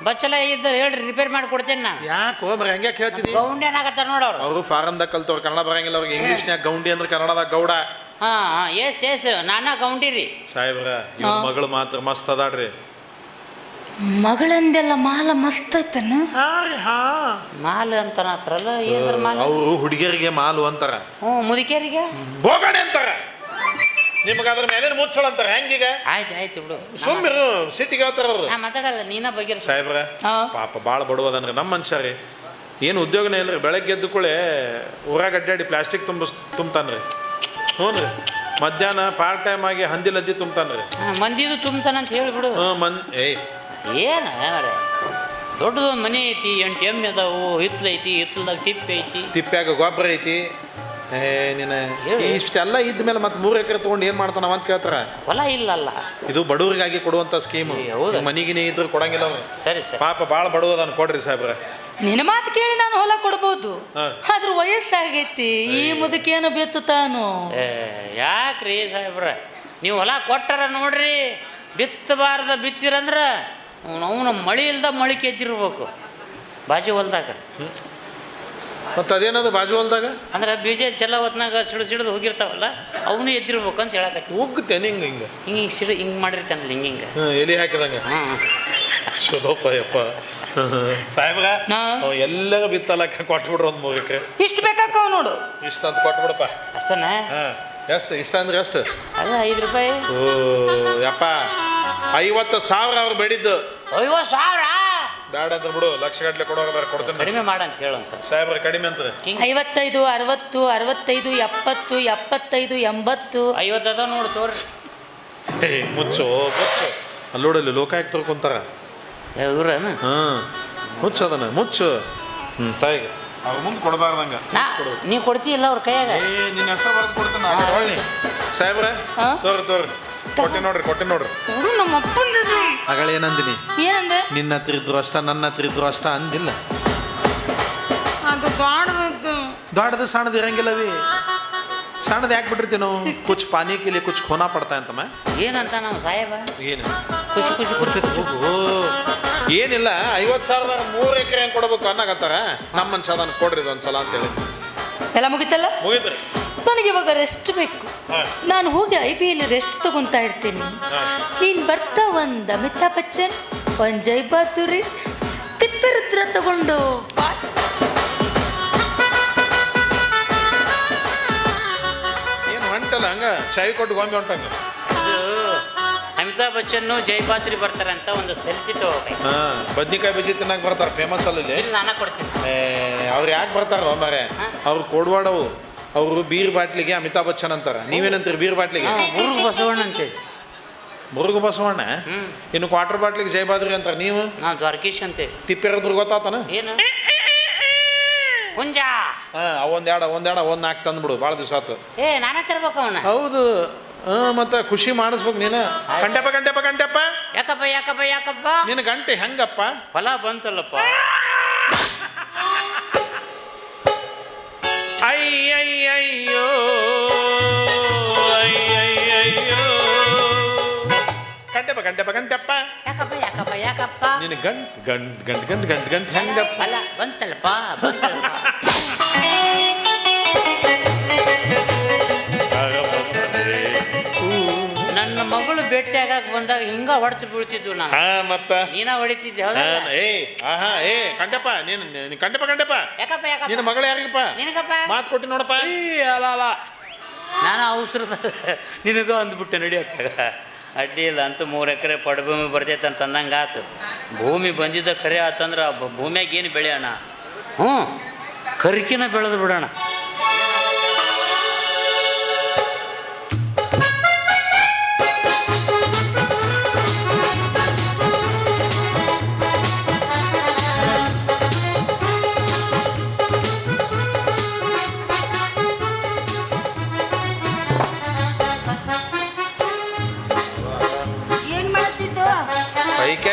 ಬಚ್ಚಲ ಇದ್ದ ಹೇಳ್ರಿ, ರಿಪೇರ್ ಮಾಡಿ ಕೊಡ್ತೇನೆ ನಾ. ಯಾಕೋ ಬರ ಹಂಗೆ ಹೇಳ್ತಿದ್ದಿ? ಗೌಂಡಿ ಏನಾಗತ್ತಾರ ನೋಡವ್ರು. ಅವರು ಫಾರನ್ದಾಗ ಕಲ್ತವ್ರು, ಕನ್ನಡ ಬರಂಗಿಲ್ಲ ಅವ್ರಿಗೆ. ಇಂಗ್ಲೀಷ್ನ್ಯಾಗ ಗೌಂಡಿ ಅಂದ್ರೆ ಕನ್ನಡದಾಗ ಗೌಡ. ಎಸ್ ನಾನಾ ಗೌಂಡಿ ರೀ ಸಾಹೇಬ್ರ. ಮಗಳು ಮಾತ್ರ ಮಸ್ತ್ ಅದಾಡ್ರಿ. ಮಗಳಂದೆಲ್ಲ ಮಾಲ ಮಸ್ತ್ ಐತನ? ಮಾಲು ಅಂತನತ್ರಲ್ಲ, ಏನ್ರ ಮಾಲು? ಅವರು ಹುಡುಗಿಯರಿಗೆ ಮಾಲು ಅಂತಾರ. ಮುದುಕಿಯರಿಗೆ ಬೋಗಣೆ ಅಂತಾರ. ನಿಮ್ಗೆ ಅದ್ರ ಮೇಲೆ ಮುಚ್ಚಳ ಅಂತಾರ. ಹೆಂಗೀಗ? ಆಯ್ತು ಬಿಡು, ಸುಮ್ಮಿರು, ಸಿಟ್ಟಿಗೆ ಹೇಳ್ತಾರ ಅವ್ರು. ನಾ ಮಾತಾಡಲ್ಲ, ನೀನ ಬಗ್ಗೆ. ಸಾಹೇಬ್ರ ಪಾಪ ಭಾಳ ಬಡವದನ್ರಿ ನಮ್ಮ ಮನುಷ್ಯರಿ. ಏನು ಉದ್ಯೋಗನೇ ಇಲ್ರಿ. ಬೆಳಗ್ಗೆ ಎದ್ದು ಕೂಳೆ ಊರಾಗ ಅಡ್ಡಾಡಿ ಪ್ಲಾಸ್ಟಿಕ್ ತುಂಬ್ತಾನ್ರಿ. ಹ್ಞೂ ರೀ. ಮಧ್ಯಾಹ್ನ ಪಾರ್ಟ್ ಟೈಮ್ ಆಗಿ ಹಂದಿಲದ್ದಿ ತುಂಬ್ತಾನ್ರಿ. ಮಂದಿದು ತುಂಬ್ತಾನಂತ ಹೇಳಿಬಿಡು. ಏನ ದೊಡ್ಡದೊಂದು ಮನೆ ಐತಿ, 8 ಎಮ್ಮೆ ಅದಾವು, ಹಿತ್ಲೈತಿ, ಹಿತ್ಲದಾಗ ತಿಪ್ಪೆ ಐತಿ, ತಿಪ್ಪ್ಯಾಗ ಗೊಬ್ಬರ ಐತಿ. ನೀನು ಇಷ್ಟೆಲ್ಲ ಇದ್ದ ಮೇಲೆ ಮತ್ತೆ 3 ಎಕರೆ ತೊಗೊಂಡು ಏನು ಮಾಡ್ತಾನವ ಅಂತ ಕೇಳ್ತಾರ. ಹೊಲ ಇಲ್ಲಲ್ಲ, ಇದು ಬಡವರಿಗಾಗಿ ಕೊಡುವಂಥ ಸ್ಕೀಮು. ಹೌದಾ? ಮನಿಗಿನಿ ಇದ್ರು ಕೊಡಂಗಿಲ್ಲ ಅವ್ರು. ಸರಿ ಸರಿ. ಪಾಪ ಭಾಳ ಬಡವದನ್ನು ಕೊಡ್ರಿ ಸಾಹೇಬ್ರ. ನಿನ್ನ ಮಾತು ಕೇಳಿ ನಾನು ಹೊಲ ಕೊಡ್ಬೋದು, ಆದ್ರ ವಯಸ್ಸಾಗೈತಿ. ಈ ಮುದುಕೇನು ಬೆತ್ತುತ್ತಾನು? ಯಾಕ್ರಿ ಸಾಹೇಬ್ರ, ನೀವು ಹೊಲ ಕೊಟ್ಟಾರ ನೋಡ್ರಿ, ಬಿತ್ತಬಾರ್ದ ಬಿತ್ತಿರಂದ್ರ ಅವನು ಮಳಿ ಇಲ್ದ ಮೊಳಿಕೆ ಎದ್ದಿರ್ಬೇಕು ಬಾಜು ಹೊಲ್ದಾಗ. ಮತ್ತು ಅದೇನದು ಬಾಜು ಹೊಲ್ದಾಗ? ಅಂದ್ರೆ ಬೀಜ ಚೆಲ್ಲ ಹೊತ್ನಾಗ ಸಿಡಿದು ಹೋಗಿರ್ತಾವಲ್ಲ, ಅವನು ಎದ್ದಿರ್ಬೇಕು ಅಂತ ಹೇಳಕ್ಕೆ. ಹೋಗ್ತೇನೆ ಹಿಂಗೆ ಹಿಂಗೆ ಹಿಂಗೆ ಸಿಡಿ ಹಿಂಗೆ ಮಾಡಿರ್ತಾನಲ್ಲ, ಹಿಂಗೆ ಎಲಿ ಹಾಕಿದಂಗೆ. ಶೋಭಪ್ಪ ಯಪ್ಪ ಸಾಹೇಬ್ರ, ಎಲ್ಲರೂ ಬಿತ್ತಲಕ್ಕ ಕೊಟ್ಬಿಡ್ರಿ ಒಂದು 3 ಎಕರೆ. ಇಷ್ಟು ಬೇಕಾಕವ್ ನೋಡು. ಇಷ್ಟ ಅಂತ ಕೊಟ್ಬಿಡಪ್ಪ. ಅಷ್ಟನ? ಎಷ್ಟು ಇಷ್ಟ ಅಂದ್ರೆ ಎಷ್ಟು? ಅದೇ 5 ರೂಪಾಯಿ. ಓ ಯಪ್ಪ, 50,000 ಅವ್ರು ಬೇಡಿದ್ದು. 50,000 ಬೇಡ ಅಂತ ಬಿಡು, ಲಕ್ಷಗಟ್ಟಲೆ ಕೊಡೋದಾರ ಕೊಡ್ತೇನೆ. ಕಡಿಮೆ ಮಾಡಂತ ಹೇಳೋಣ ಸರ್. ಸಾಹೇಬ್ರ ಕಡಿಮೆ ಅಂತ 55, 60, 65, 70, 75, 80. 50 ಅದ ನೋಡಿ ತೋರಿ. ಮುಚ್ಚು ಮುಚ್ಚು. ಅಲ್ಲಿ ನೋಡಲ್ಲಿ ಲೋಕಾಯುಕ್ತ ಕುಂತಾರ ಇವ್ರೇನ? ಮುಚ್ಚು ಅದನ್ನ ಮುಚ್ಚು. ತಾಯಿಗೆ ಅವ್ರ ಮುಂದೆ ಕೊಡಬಾರ್ದಂಗ. ನೀವು ಕೊಡ್ತೀಯಲ್ಲ ಅವ್ರ ಕೈಯಾಗ? ನಿನ್ನ ಹೆಸರು ಬರೆದು ಕೊಡ್ತೇನೆ ಸಾಹೇಬ್ರ. ತೋರಿ ಕೊಟ್ಟೆ ನೋಡ್ರಿ. ನಮ್ಮ ಅಪ್ಪನ ಅಗಳ ಏನಂದಿನಿ? ಏನಂದ? ನಿನ್ನ ಹತ್ರ ಇದ್ರು ಅಷ್ಟ, ನನ್ನ ಹತ್ರ ಇದ್ರು ಅಷ್ಟ ಅಂದಿಲ್ಲ. ಅದು ಬಾಡ್ಬೇಕು. ದೊಡ್ಡದು ಸಣ್ಣದು ಇರಂಗಿಲ್ಲವಿ. ಸಣ್ಣದು ಯಾಕೆ ಬಿಟ್ಟಿರ್ತೀವಿ ನಾವು? ಕುಚ್ ಪಾನಿ ಕಿಲಿ ಕುಚ್ ಖೋನಾ ಪಡ್ತಾ ಅಂತಮ್ಮ. ಏನಂತ ನಾವು ಸಾಹೇಬ? ಏನು ಖುಷಿ ಏನಿಲ್ಲ. 50,000 3 ಎಕರೆ ಹೆಂಗೆ ಕೊಡ್ಬೇಕು ಅನ್ನಕತ್ತಾರ. ನಮ್ಮ ಮನುಷ್ಯ ಅದನ್ನು ಕೊಡ್ರಿ ಒಂದ್ಸಲ ಅಂತೇಳಿ. ಎಲ್ಲ ಮುಗಿತಲ್ಲ? ಮುಗಿದ್ರಿ. ನನಗೆ ಇವಾಗ ರೆಸ್ಟ್ ಬೇಕು. ನಾನು ಹೋಗಿ IBಯಲ್ಲಿ ರೆಸ್ಟ್ ತಗೊಂತಾ ಇರ್ತೀನಿ. ನೀನು ಬರ್ತಾ ಒಂದು ಅಮಿತಾಬ್ ಬಚ್ಚನ್, ಒಂದು ಜೈ ಬಹದ್ದೂರಿ, ತಿಪ್ಪೆರುದ್ರ ತಗೊಂಡು ಏನು ಹೊಂಟಲ್ಲ ಹಂಗ ಚಾಯ್ ಕೊಟ್ಟು ಗೊಂಬೆ ಹೊಂಟಂಗ. ಅಮಿತಾಬ್ ಬಚ್ಚನ್ ಜೈ ಬಹದ್ದೂರಿ ಬರ್ತಾರೆ ಅಂತ ಒಂದು ಸೆಲ್ಫಿ ತಗೋಬೇಕು. ಬದ್ನಿಕಾಯಿ ಬಜ್ಜಿ ತಿನ್ನಕ್ಕೆ ಬರ್ತಾರೆ ಫೇಮಸ್ ಅಲ್ಲಿ. ನಾನ ಕೊಡ್ತೀನಿ. ಅವ್ರು ಯಾಕೆ ಬರ್ತಾರ ಮಾರೆ? ಅವ್ರು ಕೊಡ್ವಾಡವು ಅವರು ಬೀರ್ ಬಾಟ್ಲಿಗೆ ಅಮಿತಾಬ್ ಬಚ್ಚನ್ ಅಂತಾರ, ನೀವೇನಂತೀರಿ ಬೀರ್ ಬಾಟ್ಲಿಗೆ? ಮುರುಘ ಬಸವಣ್ಣ ಅಂತೇಳಿ. ಮುರುಘ ಬಸವಣ್ಣ. ಇನ್ನು ಕ್ವಾರ್ಟರ್ ಬಾಟ್ಲಿಗೆ ಜಯಬಾದ್ರಿ ಅಂತಾರ, ನೀವು? ನಾವು ದ್ವಾರಕೀಶ್ ಅಂತೇಳಿ. ತಿಪ್ಪಿರೋದ್ರ ಗೊತ್ತಾತನ ಏನು ಹುಂಜ? ಒಂದ್ ನಾಲ್ಕು ತಂದ್ಬಿಡು, ಭಾಳ ದಿವಸ ಆತು. ನಾನೇ ತರ್ಬೇಕು ಅವನ. ಹೌದು, ಮತ್ತೆ ಖುಷಿ ಮಾಡಿಸ್ಬೇಕು ನೀನು. ಕಂಟೆಪ್ಪ ಕಂಟೆಪ್ಪ ಕಂಟೆಪ್ಪ. ಯಾಕಪ್ಪ ಯಾಕಪ್ಪ ಯಾಕಪ್ಪ? ನಿನ್ನ ಗಂಟೆ ಹೆಂಗಪ್ಪ? ಹೊಲ ಬಂತಲ್ಲಪ್ಪ. ಅಯ್ಯಯ್ಯಯ್ಯೋ ಅಯ್ಯಯ್ಯಯ್ಯೋ. ಕಂಟೆಪ್ಪ ಕಂಟೆಪ್ಪ ಕಂಟೆಪ್ಪ. ಯಾಕಪ್ಪ ಯಾಕಪ್ಪ ಯಾಕಪ್ಪ? ನಿನ್ನ ಗಂಟ್ ಹೆಂಗಪ್ಪ? ಹೊಲ ಬಂತಲ್ಲಪ್ಪ ಬಂತಲ್ಲಪ್ಪ. ನನ್ನ ಮಗಳು ಭೇಟಿ ಆಗಕ್ ಬಂದಾಗ ಹಿಂಗ ಹೊಡ್ತು ಬೀಳ್ತಿದ್ವು ನಾನು. ಮತ್ತ ನೀನ ಹೊಡಿತಿದ್ದೆ. ಕಂಟಪ್ಪ ನೀನು ಕಂಟಪ್ಪ ಕಂಟಪ್ಪ. ಯಾಕಪ್ಪ ಯಾಕಪ್ಪ? ನಿನ್ನ ಮಗಳು ಯಾರಿಗಪ್ಪ? ನಿನಗಪ್ಪ ಮಾತು ಕೊಟ್ಟಿ ನೋಡಪ್ಪ. ಅಲ್ಲ ನಾನು ಅವಸರದ ನಿನಗೂ ಅಂದ್ಬಿಟ್ಟೆ ನಡಿಯೋಕ್ಕಾಗ ಅಡ್ಡಿ ಇಲ್ಲ ಅಂತ 3 ಎಕರೆ ಪಡಭೂಮಿ ಬರ್ತೈತೆ ಅಂತ ಅಂದಂಗೆ ಆತು. ಭೂಮಿ ಬಂದಿದ್ದ ಖರೆ ಆತಂದ್ರೆ ಭೂಮಿಯಾಗ ಏನು ಬೆಳೆಯೋಣ? ಕರಿಕಿನ ಬೆಳೆದು ಬಿಡೋಣ.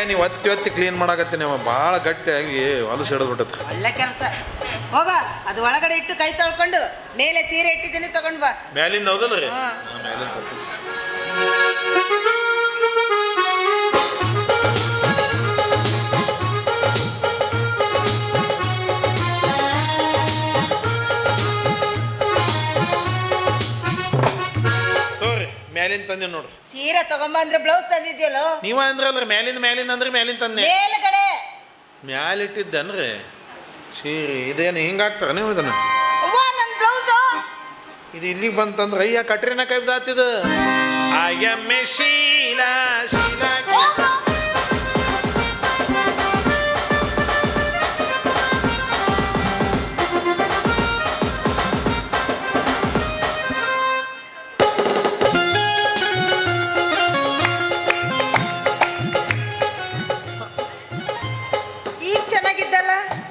ನೀವು ಒತ್ತಿ ಕ್ಲೀನ್ ಮಾಡಾಕತ್ತೀನಿ. ಅವ ಭಾಳ ಗಟ್ಟಿಯಾಗಿ ಹೊಲಸು ಹಿಡಿದ್ಬಿಟ್ಟತ್. ಒಳ್ಳೆ ಕೆಲಸ. ಹೋಗ ಅದು ಒಳಗಡೆ ಇಟ್ಟು ಕೈ ತೊಳ್ಕೊಂಡು ಮೇಲೆ ಸೀರೆ ಇಟ್ಟಿದ್ದೀನಿ, ತಗೊಂಡ್ ಬಾ. ಮ್ಯಾಲಿಂದ ಹೌದಲ್ಲ ರೀ? ಮ್ಯಾಲಿಂದ ತಂದಿ ನೋಡ್ರಿ. ಸೀರೆ ತಗೊಂಬ ಅಂದ್ರೆ ಬ್ಲೌಸ್ ತಂದಿದ್ಯಲ್ಲೋ ನೀವ ಅಂದ್ರಲ್ರಿ ಮ್ಯಾಲಿಂದ ಅಂದ್ರೆ ಮ್ಯಾಲಿಂದ ತಂದೆ. ಮೇಲ್ಗಡೆ ಮ್ಯಾಲಿಟ್ಟಿದ್ದನ್ರಿ ಸೀರೆ. ಇದೇನು ಹಿಂಗಾಗ್ತಾರ ನೀವು ಇದನ್ನ? ನನ್ ಬ್ಲೌಸ್ ಇದು ಇಲ್ಲಿಗೆ ಬಂತಂದ್ರೆ ಅಯ್ಯ ಕಟ್ರಿನ ಕೈದಾತಿದ. ಆಯಮ್ಮೆ ಶೀಲಾ ಶೀಲಾ.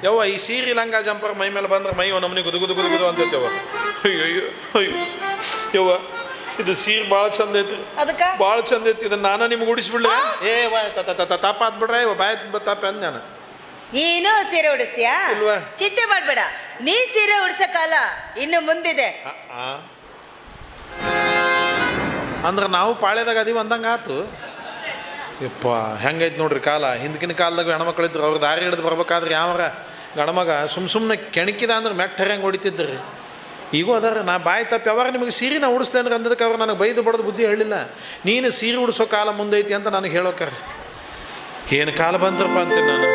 ಯವ್ವ ಈ ಸೀರೆ ಲಂಗ ಜಂಪರ್ ಮೈ ಮೇಲೆ ಬಂದ್ರೆ ಮೈ ನಮ್ಮನೆ ಗುದು ಗುದು ಗುದು ಗುದು ಅಂತೇವ. ಅಯ್ಯೋ ಅಯ್ಯೋ ಯವ್ವ ಇದು ಸೀರೆ ಭಾಳ ಚಂದ ಐತಿ, ಭಾಳ ಚಂದ ಐತಿ. ಇದನ್ನ ನಾನು ನಿಮ್ಗೆ ಉಡಿಸ್ಬಿಡ್ಲಿ? ತಪ್ಪ ಆದ್ಬಿಡ್ರೆ ಬಾಯ್ ತಪ್ಪ ಅಂದ ನಾನು. ನೀನು ಸೀರೆ ಉಡಿಸ್ತೀಯಾ? ಚಿಂತೆ ಮಾಡ್ಬೇಡ, ನೀ ಸೀರೆ ಉಡ್ಸೋ ಕಾಲ ಇನ್ನು ಮುಂದಿದೆ. ಅಂದ್ರೆ ನಾವು ಪಾಳ್ಯದಾಗ ಅದೀವಿ ಅಂದಂಗೆ ಆತು. ಯಪ್ಪ ಹೆಂಗೈತೆ ನೋಡ್ರಿ ಕಾಲ. ಹಿಂದಕಿನ ಕಾಲದಾಗ ಹೆಣ್ಮಕ್ಳಿದ್ರು, ಅವ್ರು ದಾರಿ ಹಿಡಿದು ಬರ್ಬೇಕಾದ್ರೆ ಯಾವಾರ ಗಣಮಗ ಸುಮ್ಮನೆ ಕೆಣಕಿದ ಅಂದ್ರೆ ಮೆಟ್ಟ ಹೆಂಗೆ ಹೊಡಿತಿದ್ರಿ. ಈಗೂ ಅದಾರ. ನಾ ಬಾಯಿ ತಪ್ಪಿ ಯಾವಾಗ ನಿಮಗೆ ಸೀರೆ ನಾ ಉಡಿಸ್ತೇನೆ ಅಂದದಕ್ಕೆ ಅವ್ರು ನನಗೆ ಬೈದು ಬಡದು ಬುದ್ಧಿ ಹೇಳಿಲ್ಲ. ನೀನು ಸೀರೆ ಉಡಿಸೋ ಕಾಲ ಮುಂದೈತಿ ಅಂತ ನನಗೆ ಹೇಳೋಕ್ಕಾರ. ಏನು ಕಾಲ ಬಂತಪ್ಪ ಅಂತೀನಿ ನಾನು.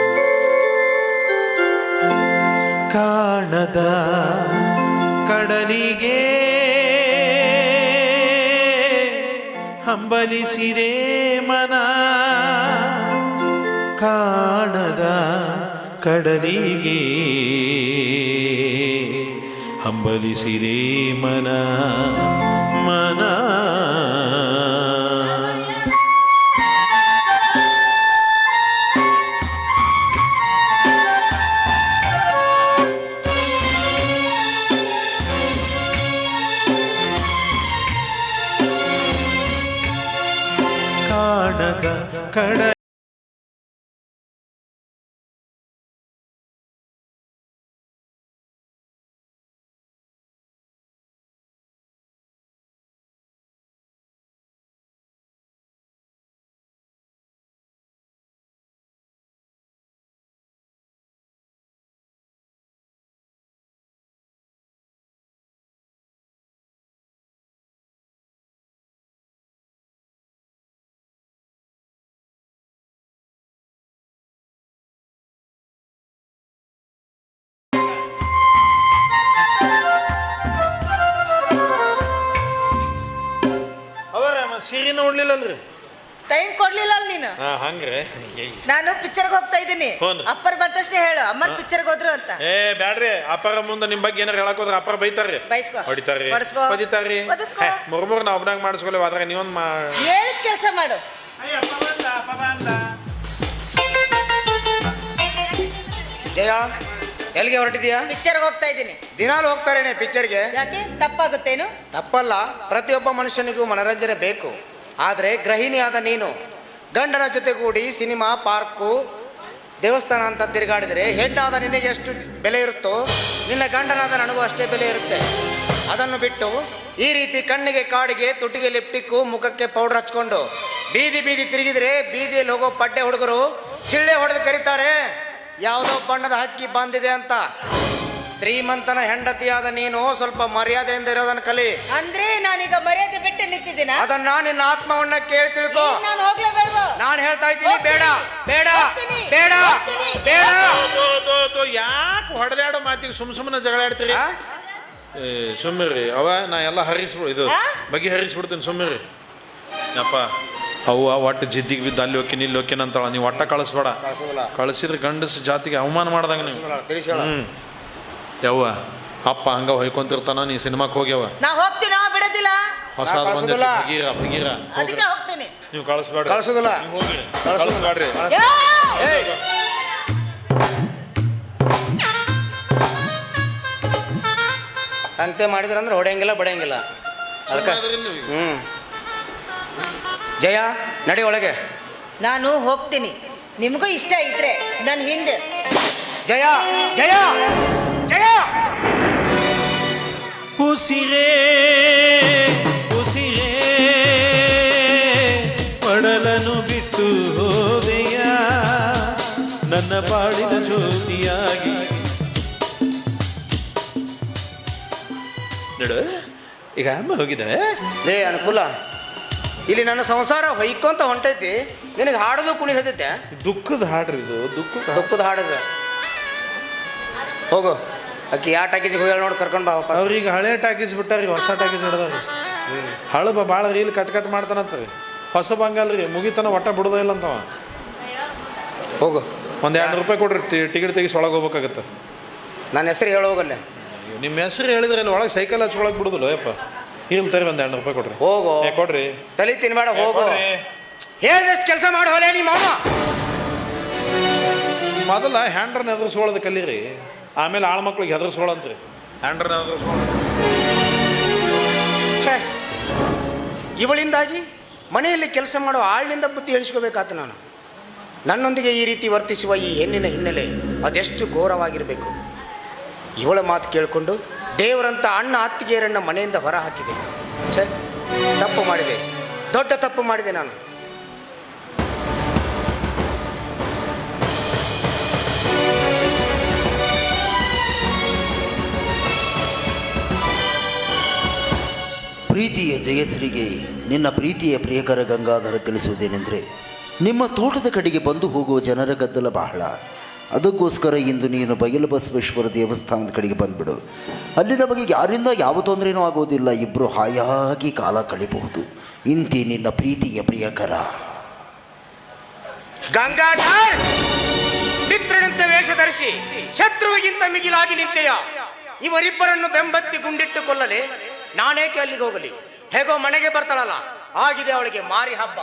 ಕಾಣದ ಕಡಲಿಗೆ ಹಂಬಲಿಸಿದೆ ಮನ, ಕಾಣದ ಕಡಲಿಗೆ ಹಂಬಲಿಸಿದೆ ಮನ ಮನ. ಕಾಣದ ಕಡ ಸೀರೆ ನೋಡ್ಲಿಲ್ಲಲ್ರಿ? ಟೈಮ್ ಕೊಡ್ಲಿಲ್ಲ ಅಲ್ಲ ನೀನು. ಹಂಗ್ರೆ ನಾನು ಪಿಕ್ಚರ್ಗೆ ಹೋಗ್ತಾ ಇದ್ದೀನಿ. ಹ್ಞೂ. ಅಪ್ಪರ್ ಬಂದ ತಕ್ಷಣ ಹೇಳು ಅಮ್ಮರ್ ಪಿಕ್ಚರ್ಗೆ ಹೋದ್ರು ಅಂತ. ಬ್ಯಾಡ್ರಿ ಅಪ್ಪರ ಮುಂದೆ ನಿಮ್ ಬಗ್ಗೆ ಏನಾರ ಹೇಳಕ್ ಹೋದ್ರ ಅಪ್ಪರ ಬೈತಾರ್ರಿ, ಬೈಸ್ಕೊ, ಹೊಡಿತಾರ್ರಿ, ಹೊಡ್ಸ್ಕೊ, ಬದಿತಾರ್ರಿ. ಒದಿಸ್ಕೊ. ಮುರ್ಮುರ್ ನಾ ಒಬ್ನಾಗ ಮಾಡಿಸ್ಕೊಲೇವ, ಅದ್ರಾಗ ನೀವೊಂದ್ ಹೇಳಿದ ಕೆಲಸ ಮಾಡು. ಜಯ, ಎಲ್ಲಿಗೆ ಹೊರಟಿದೀಯಾ? ಪಿಕ್ಚರ್ಗೆ ಹೋಗ್ತಾ ಇದ್ದೀನಿ. ದಿನಾಲು ಹೋಗ್ತಾರೇನೆ ಪಿಕ್ಚರ್ಗೆ? ಯಾಕೆ ತಪ್ಪಾಗುತ್ತೇನು? ತಪ್ಪಲ್ಲ, ಪ್ರತಿಯೊಬ್ಬ ಮನುಷ್ಯನಿಗೂ ಮನರಂಜನೆ ಬೇಕು. ಆದರೆ ಗೃಹಿಣಿಯಾದ ನೀನು ಗಂಡನ ಜೊತೆಗೂಡಿ ಸಿನಿಮಾ, ಪಾರ್ಕು, ದೇವಸ್ಥಾನ ಅಂತ ತಿರುಗಾಡಿದರೆ ಹೆಣ್ಣಾದ ನಿನಗೆ ಎಷ್ಟು ಬೆಲೆ ಇರುತ್ತೋ ನಿನ್ನ ಗಂಡನಾದ ನನಗೂ ಅಷ್ಟೇ ಬೆಲೆ ಇರುತ್ತೆ. ಅದನ್ನು ಬಿಟ್ಟು ಈ ರೀತಿ ಕಣ್ಣಿಗೆ ಕಾಡಿಗೆ, ತುಟಿಗೆ ಲಿಪ್ಟಿಕ್ಕು, ಮುಖಕ್ಕೆ ಪೌಡರ್ ಹಚ್ಕೊಂಡು ಬೀದಿ ಬೀದಿ ತಿರುಗಿದ್ರೆ ಬೀದಿಯಲ್ಲಿ ಹೋಗೋ ಪಡ್ಡೆ ಹುಡುಗರು ಸಿಳ್ಳೆ ಹೊಡೆದು ಕರೀತಾರೆ, ಯಾವುದೋ ಬಣ್ಣದ ಹಕ್ಕಿ ಬಂದಿದೆ ಅಂತ. ಶ್ರೀಮಂತನ ಹೆಂಡತಿಯಾದ ನೀನು ಸ್ವಲ್ಪ ಮರ್ಯಾದೆಯಿಂದ ಇರೋದನ್ನ ಕಲಿ. ಅಂದ್ರೆ ನಾನೀಗ ಮರ್ಯಾದೆ ಬಿಟ್ಟು ನಿಂತಿದ್ದೀನ? ಅದನ್ನ ನಿನ್ನ ಆತ್ಮವನ್ನ ಕೇಳಿ ತಿಳ್ಕೊ. ನಾನು ಹೋಗ್ಲೇಬೇಡ್ವೋ? ನಾನು ಹೇಳ್ತಾ ಇದ್ದೀನಿ, ಬೇಡ ಬೇಡ ಬೇಡ ಬೇಡ. ಯಾಕೆ ಹೊಡೆದಾಡೋ ಮಾತಿಗೆ ಸುಮ್ಮನೆ ಜಗಳ ಆಡ್ತೀರಿ? ಆ? ಸುಮ್ಮಿರಿ ಅವ, ನಾ ಎಲ್ಲ ಹರಿಸ್ಬಿಡು, ಇದು ಬಗ್ಗೆ ಹರಿಸ್ಬಿಡ್ತೀನಿ, ಸುಮ್ಮಿರಿ. ಯಪ್ಪ ಅವ್ವ ಒಟ್ಟು ಜಿದ್ದಿಗೆ ಬಿದ್ದು ಅಲ್ಲಿ ಹೋಕಿನ ಇಲ್ಲಿ ಹೋಕಿನ ಅಂತಾಳ, ನೀವು ಒಟ್ಟ ಕಳಿಸ್ಬೇಡ. ಕಳಿಸಿದ್ರೆ ಗಂಡಸ ಜಾತಿಗೆ ಅವಮಾನ ಮಾಡ್ದಂಗ ನೀವು. ಯವ್ವ ಅಪ್ಪ ಹಂಗ ಹೊಯ್ಕೊಂತಿರ್ತಾನ, ನೀ ಸಿನಿಮಾಕ್ಕೆ ಹೋಗ್ಯವ. ನಾ ಹೋಗ್ತೀನೋ ಬಿಡೋದಿಲ್ಲ. ಹೊಸ ಭಗೀರ ಭಗೀರ ಅದಕ್ಕೆ ಹೋಗ್ತೀನಿ. ನೀವು ಕಳಿಸ್ಬೇಡ, ಕಳ್ಸೋದಿಲ್ಲ, ಕಳಿಸ್ಬೇಡ್ರಿ. ಅಂತೆ ಮಾಡಿದ್ರಂದ್ರೆ ಹೊಡೆಯಂಗಿಲ್ಲ ಬಡಿಯಂಗಿಲ್ಲ. ಅದಕ್ಕೆ ಜಯ, ನಡಿ ಒಳಗೆ. ನಾನು ಹೋಗ್ತೀನಿ, ನಿಮಗೂ ಇಷ್ಟ ಇದ್ರೆ ನನ್ನ ಹಿಂದೆ. ಜಯ ಜಯ ಜಯ. ಉಸಿರೇ ಉಸಿರೇ ಪಡಲನು ಬಿಟ್ಟು ಹೋದೆಯ ನನ್ನ ಬಾಳಿನ ಜ್ಯೋತಿಯಾಗಿ. ನೋಡು ಈಗ ಅಮ್ಮ ಹೋಗಿದ್ದಾಳೆ. ಲೇ ಅನುಕೂಲ, ಇಲ್ಲಿ ನನ್ನ ಸಂಸಾರ ಹೊಯ್ಕೊಂತ ಹೊಂಟೈತಿ, ನಿನಗೆ ಹಾಡೋದು ಕುಣಿದೈತೆ. ದುಃಖದ ಹಾಡ್ರಿ ಇದು, ದುಃಖದ ಹಾಡದ. ಹೋಗು, ಅಕ್ಕಿ ಯಾವ ಟಾಕೀಸಿಗೆ ಹೋಗಿ ನೋಡಿ ಕರ್ಕೊಂಡು ಬಾ ವಾಪಸ್. ಅವ್ರೀಗ ಹಳೆ ಟಾಕೀಸ್ ಬಿಟ್ಟಾರಿ, ಹೊಸ ಟಾಕೀಸ್ ಹಿಡ್ದಾರಿ. ಹಳಬ ಭಾಳ ರೀಲ್ ಕಟ್ ಮಾಡ್ತಾನಂತ್ರಿ. ಹೊಸ ಬಂಗಾಲ್ರಿ ಮುಗಿತನ ಒಟ್ಟ ಬಿಡೋದೇ ಇಲ್ಲ ಅಂತವ. ಹೋಗು, ಒಂದು 200 ರೂಪಾಯಿ ಕೊಡ್ರಿ, ಟಿಕೆಟ್ ತೆಗಿಸಿ ಒಳಗೆ ಹೋಗ್ಬೇಕಾಗತ್ತೆ. ನನ್ನ ಹೆಸರು ಹೇಳೋ ಹೋಗಲ್ಲ. ನಿಮ್ಮ ಹೆಸರು ಹೇಳಿದ್ರೆ ಅಲ್ಲಿ ಒಳಗೆ ಸೈಕಲ್ ಹಚ್ಕೊಳಕ್ ಬಿಡುದಿಲ್ಲ ಯಪ್ಪ. ಇಲ್ಲಿ ತರಿ ಒಂದು 200 ರೂಪಾಯಿ ಕೊಡ್ರಿ. ಹೋಗು, ಕೊಡ್ರಿ. ತಲೆ ತಿನ್ಬೇಡ, ಹೋಗು. ಹೇಳಿದಷ್ಟು ಕೆಲಸ ಮಾಡಿ ಹೊಲೆ ನಿಮ್ಮ ಮಾಮ. ಮೊದಲ ಹ್ಯಾಂಡ್ರನ್ನ ಎದುರಿಸ್ಕೊಳ್ಳೋದು ಕಲೀರಿ, ಆಮೇಲೆ ಆಳ ಮಕ್ಳಿಗೆ ಹೆದರ್ಸ್ಕೊಳ್ಳಂತ್ರಿ. ಹ್ಯಾಂಡ್ರನ್ನ ಎದುರಿಸ್ಕೊಳ್ಳೋದು. ಛೇ, ಇವಳಿಂದಾಗಿ ಮನೆಯಲ್ಲಿ ಕೆಲಸ ಮಾಡೋ ಆಳಿನಿಂದ ಬುದ್ಧಿ ಹೇಳಿಸ್ಕೋಬೇಕಾತ ನಾನು. ನನ್ನೊಂದಿಗೆ ಈ ರೀತಿ ವರ್ತಿಸುವ ಈ ಹೆಣ್ಣಿನ ಹಿನ್ನೆಲೆ ಅದೆಷ್ಟು ಘೋರವಾಗಿರಬೇಕು. ಇವಳ ಮಾತು ಕೇಳಿಕೊಂಡು ದೇವರಂತ ಅಣ್ಣ ಅತ್ತಿಗೆಯರನ್ನ ಮನೆಯಿಂದ ಹೊರ ಹಾಕಿದೆ. ಛೇ, ತಪ್ಪು ಮಾಡಿದೆ, ದೊಡ್ಡ ತಪ್ಪು ಮಾಡಿದೆ ನಾನು. ಪ್ರೀತಿಯ ಜಯಶ್ರೀಗೆ ನಿನ್ನ ಪ್ರೀತಿಯ ಪ್ರಿಯಕರ ಗಂಗಾಧರ ತಿಳಿಸುವುದೇನೆಂದರೆ, ನಿಮ್ಮ ತೋಟದ ಕಡೆಗೆ ಬಂದು ಹೋಗುವ ಜನರ ಗದ್ದಲ ಬಹಳ. ಅದಕ್ಕೋಸ್ಕರ ಇಂದು ನೀನು ಬಯಲು ಬಸವೇಶ್ವರ ದೇವಸ್ಥಾನದ ಕಡೆಗೆ ಬಂದುಬಿಡು. ಅಲ್ಲಿ ನಮಗೆ ಯಾರಿಂದ ಯಾವ ತೊಂದರೆನೂ ಆಗೋದಿಲ್ಲ, ಇಬ್ಬರು ಹಾಯಾಗಿ ಕಾಲ ಕಳಿಬಹುದು. ಇಂತಿ ನಿನ್ನ ಪ್ರೀತಿಯ ಪ್ರಿಯಕರ ಗಂಗಾಧರ್. ಮಿತ್ರನಂತೆ ವೇಷ ಧರಿಸಿ ಶತ್ರುವಿಗಿಂತ ಮಿಗಿಲಾಗಿ ನಿಂತೆಯ. ಇವರಿಬ್ಬರನ್ನು ಬೆಂಬತ್ತಿ ಗುಂಡಿಟ್ಟು ಕೊಲ್ಲಲೆ ನಾನೇಕೆ ಅಲ್ಲಿಗೆ ಹೋಗಲಿ? ಹೇಗೋ ಮನೆಗೆ ಬರ್ತಾಳಲ್ಲ, ಆಗಿದೆ ಅವಳಿಗೆ ಮಾರಿ ಹಬ್ಬ.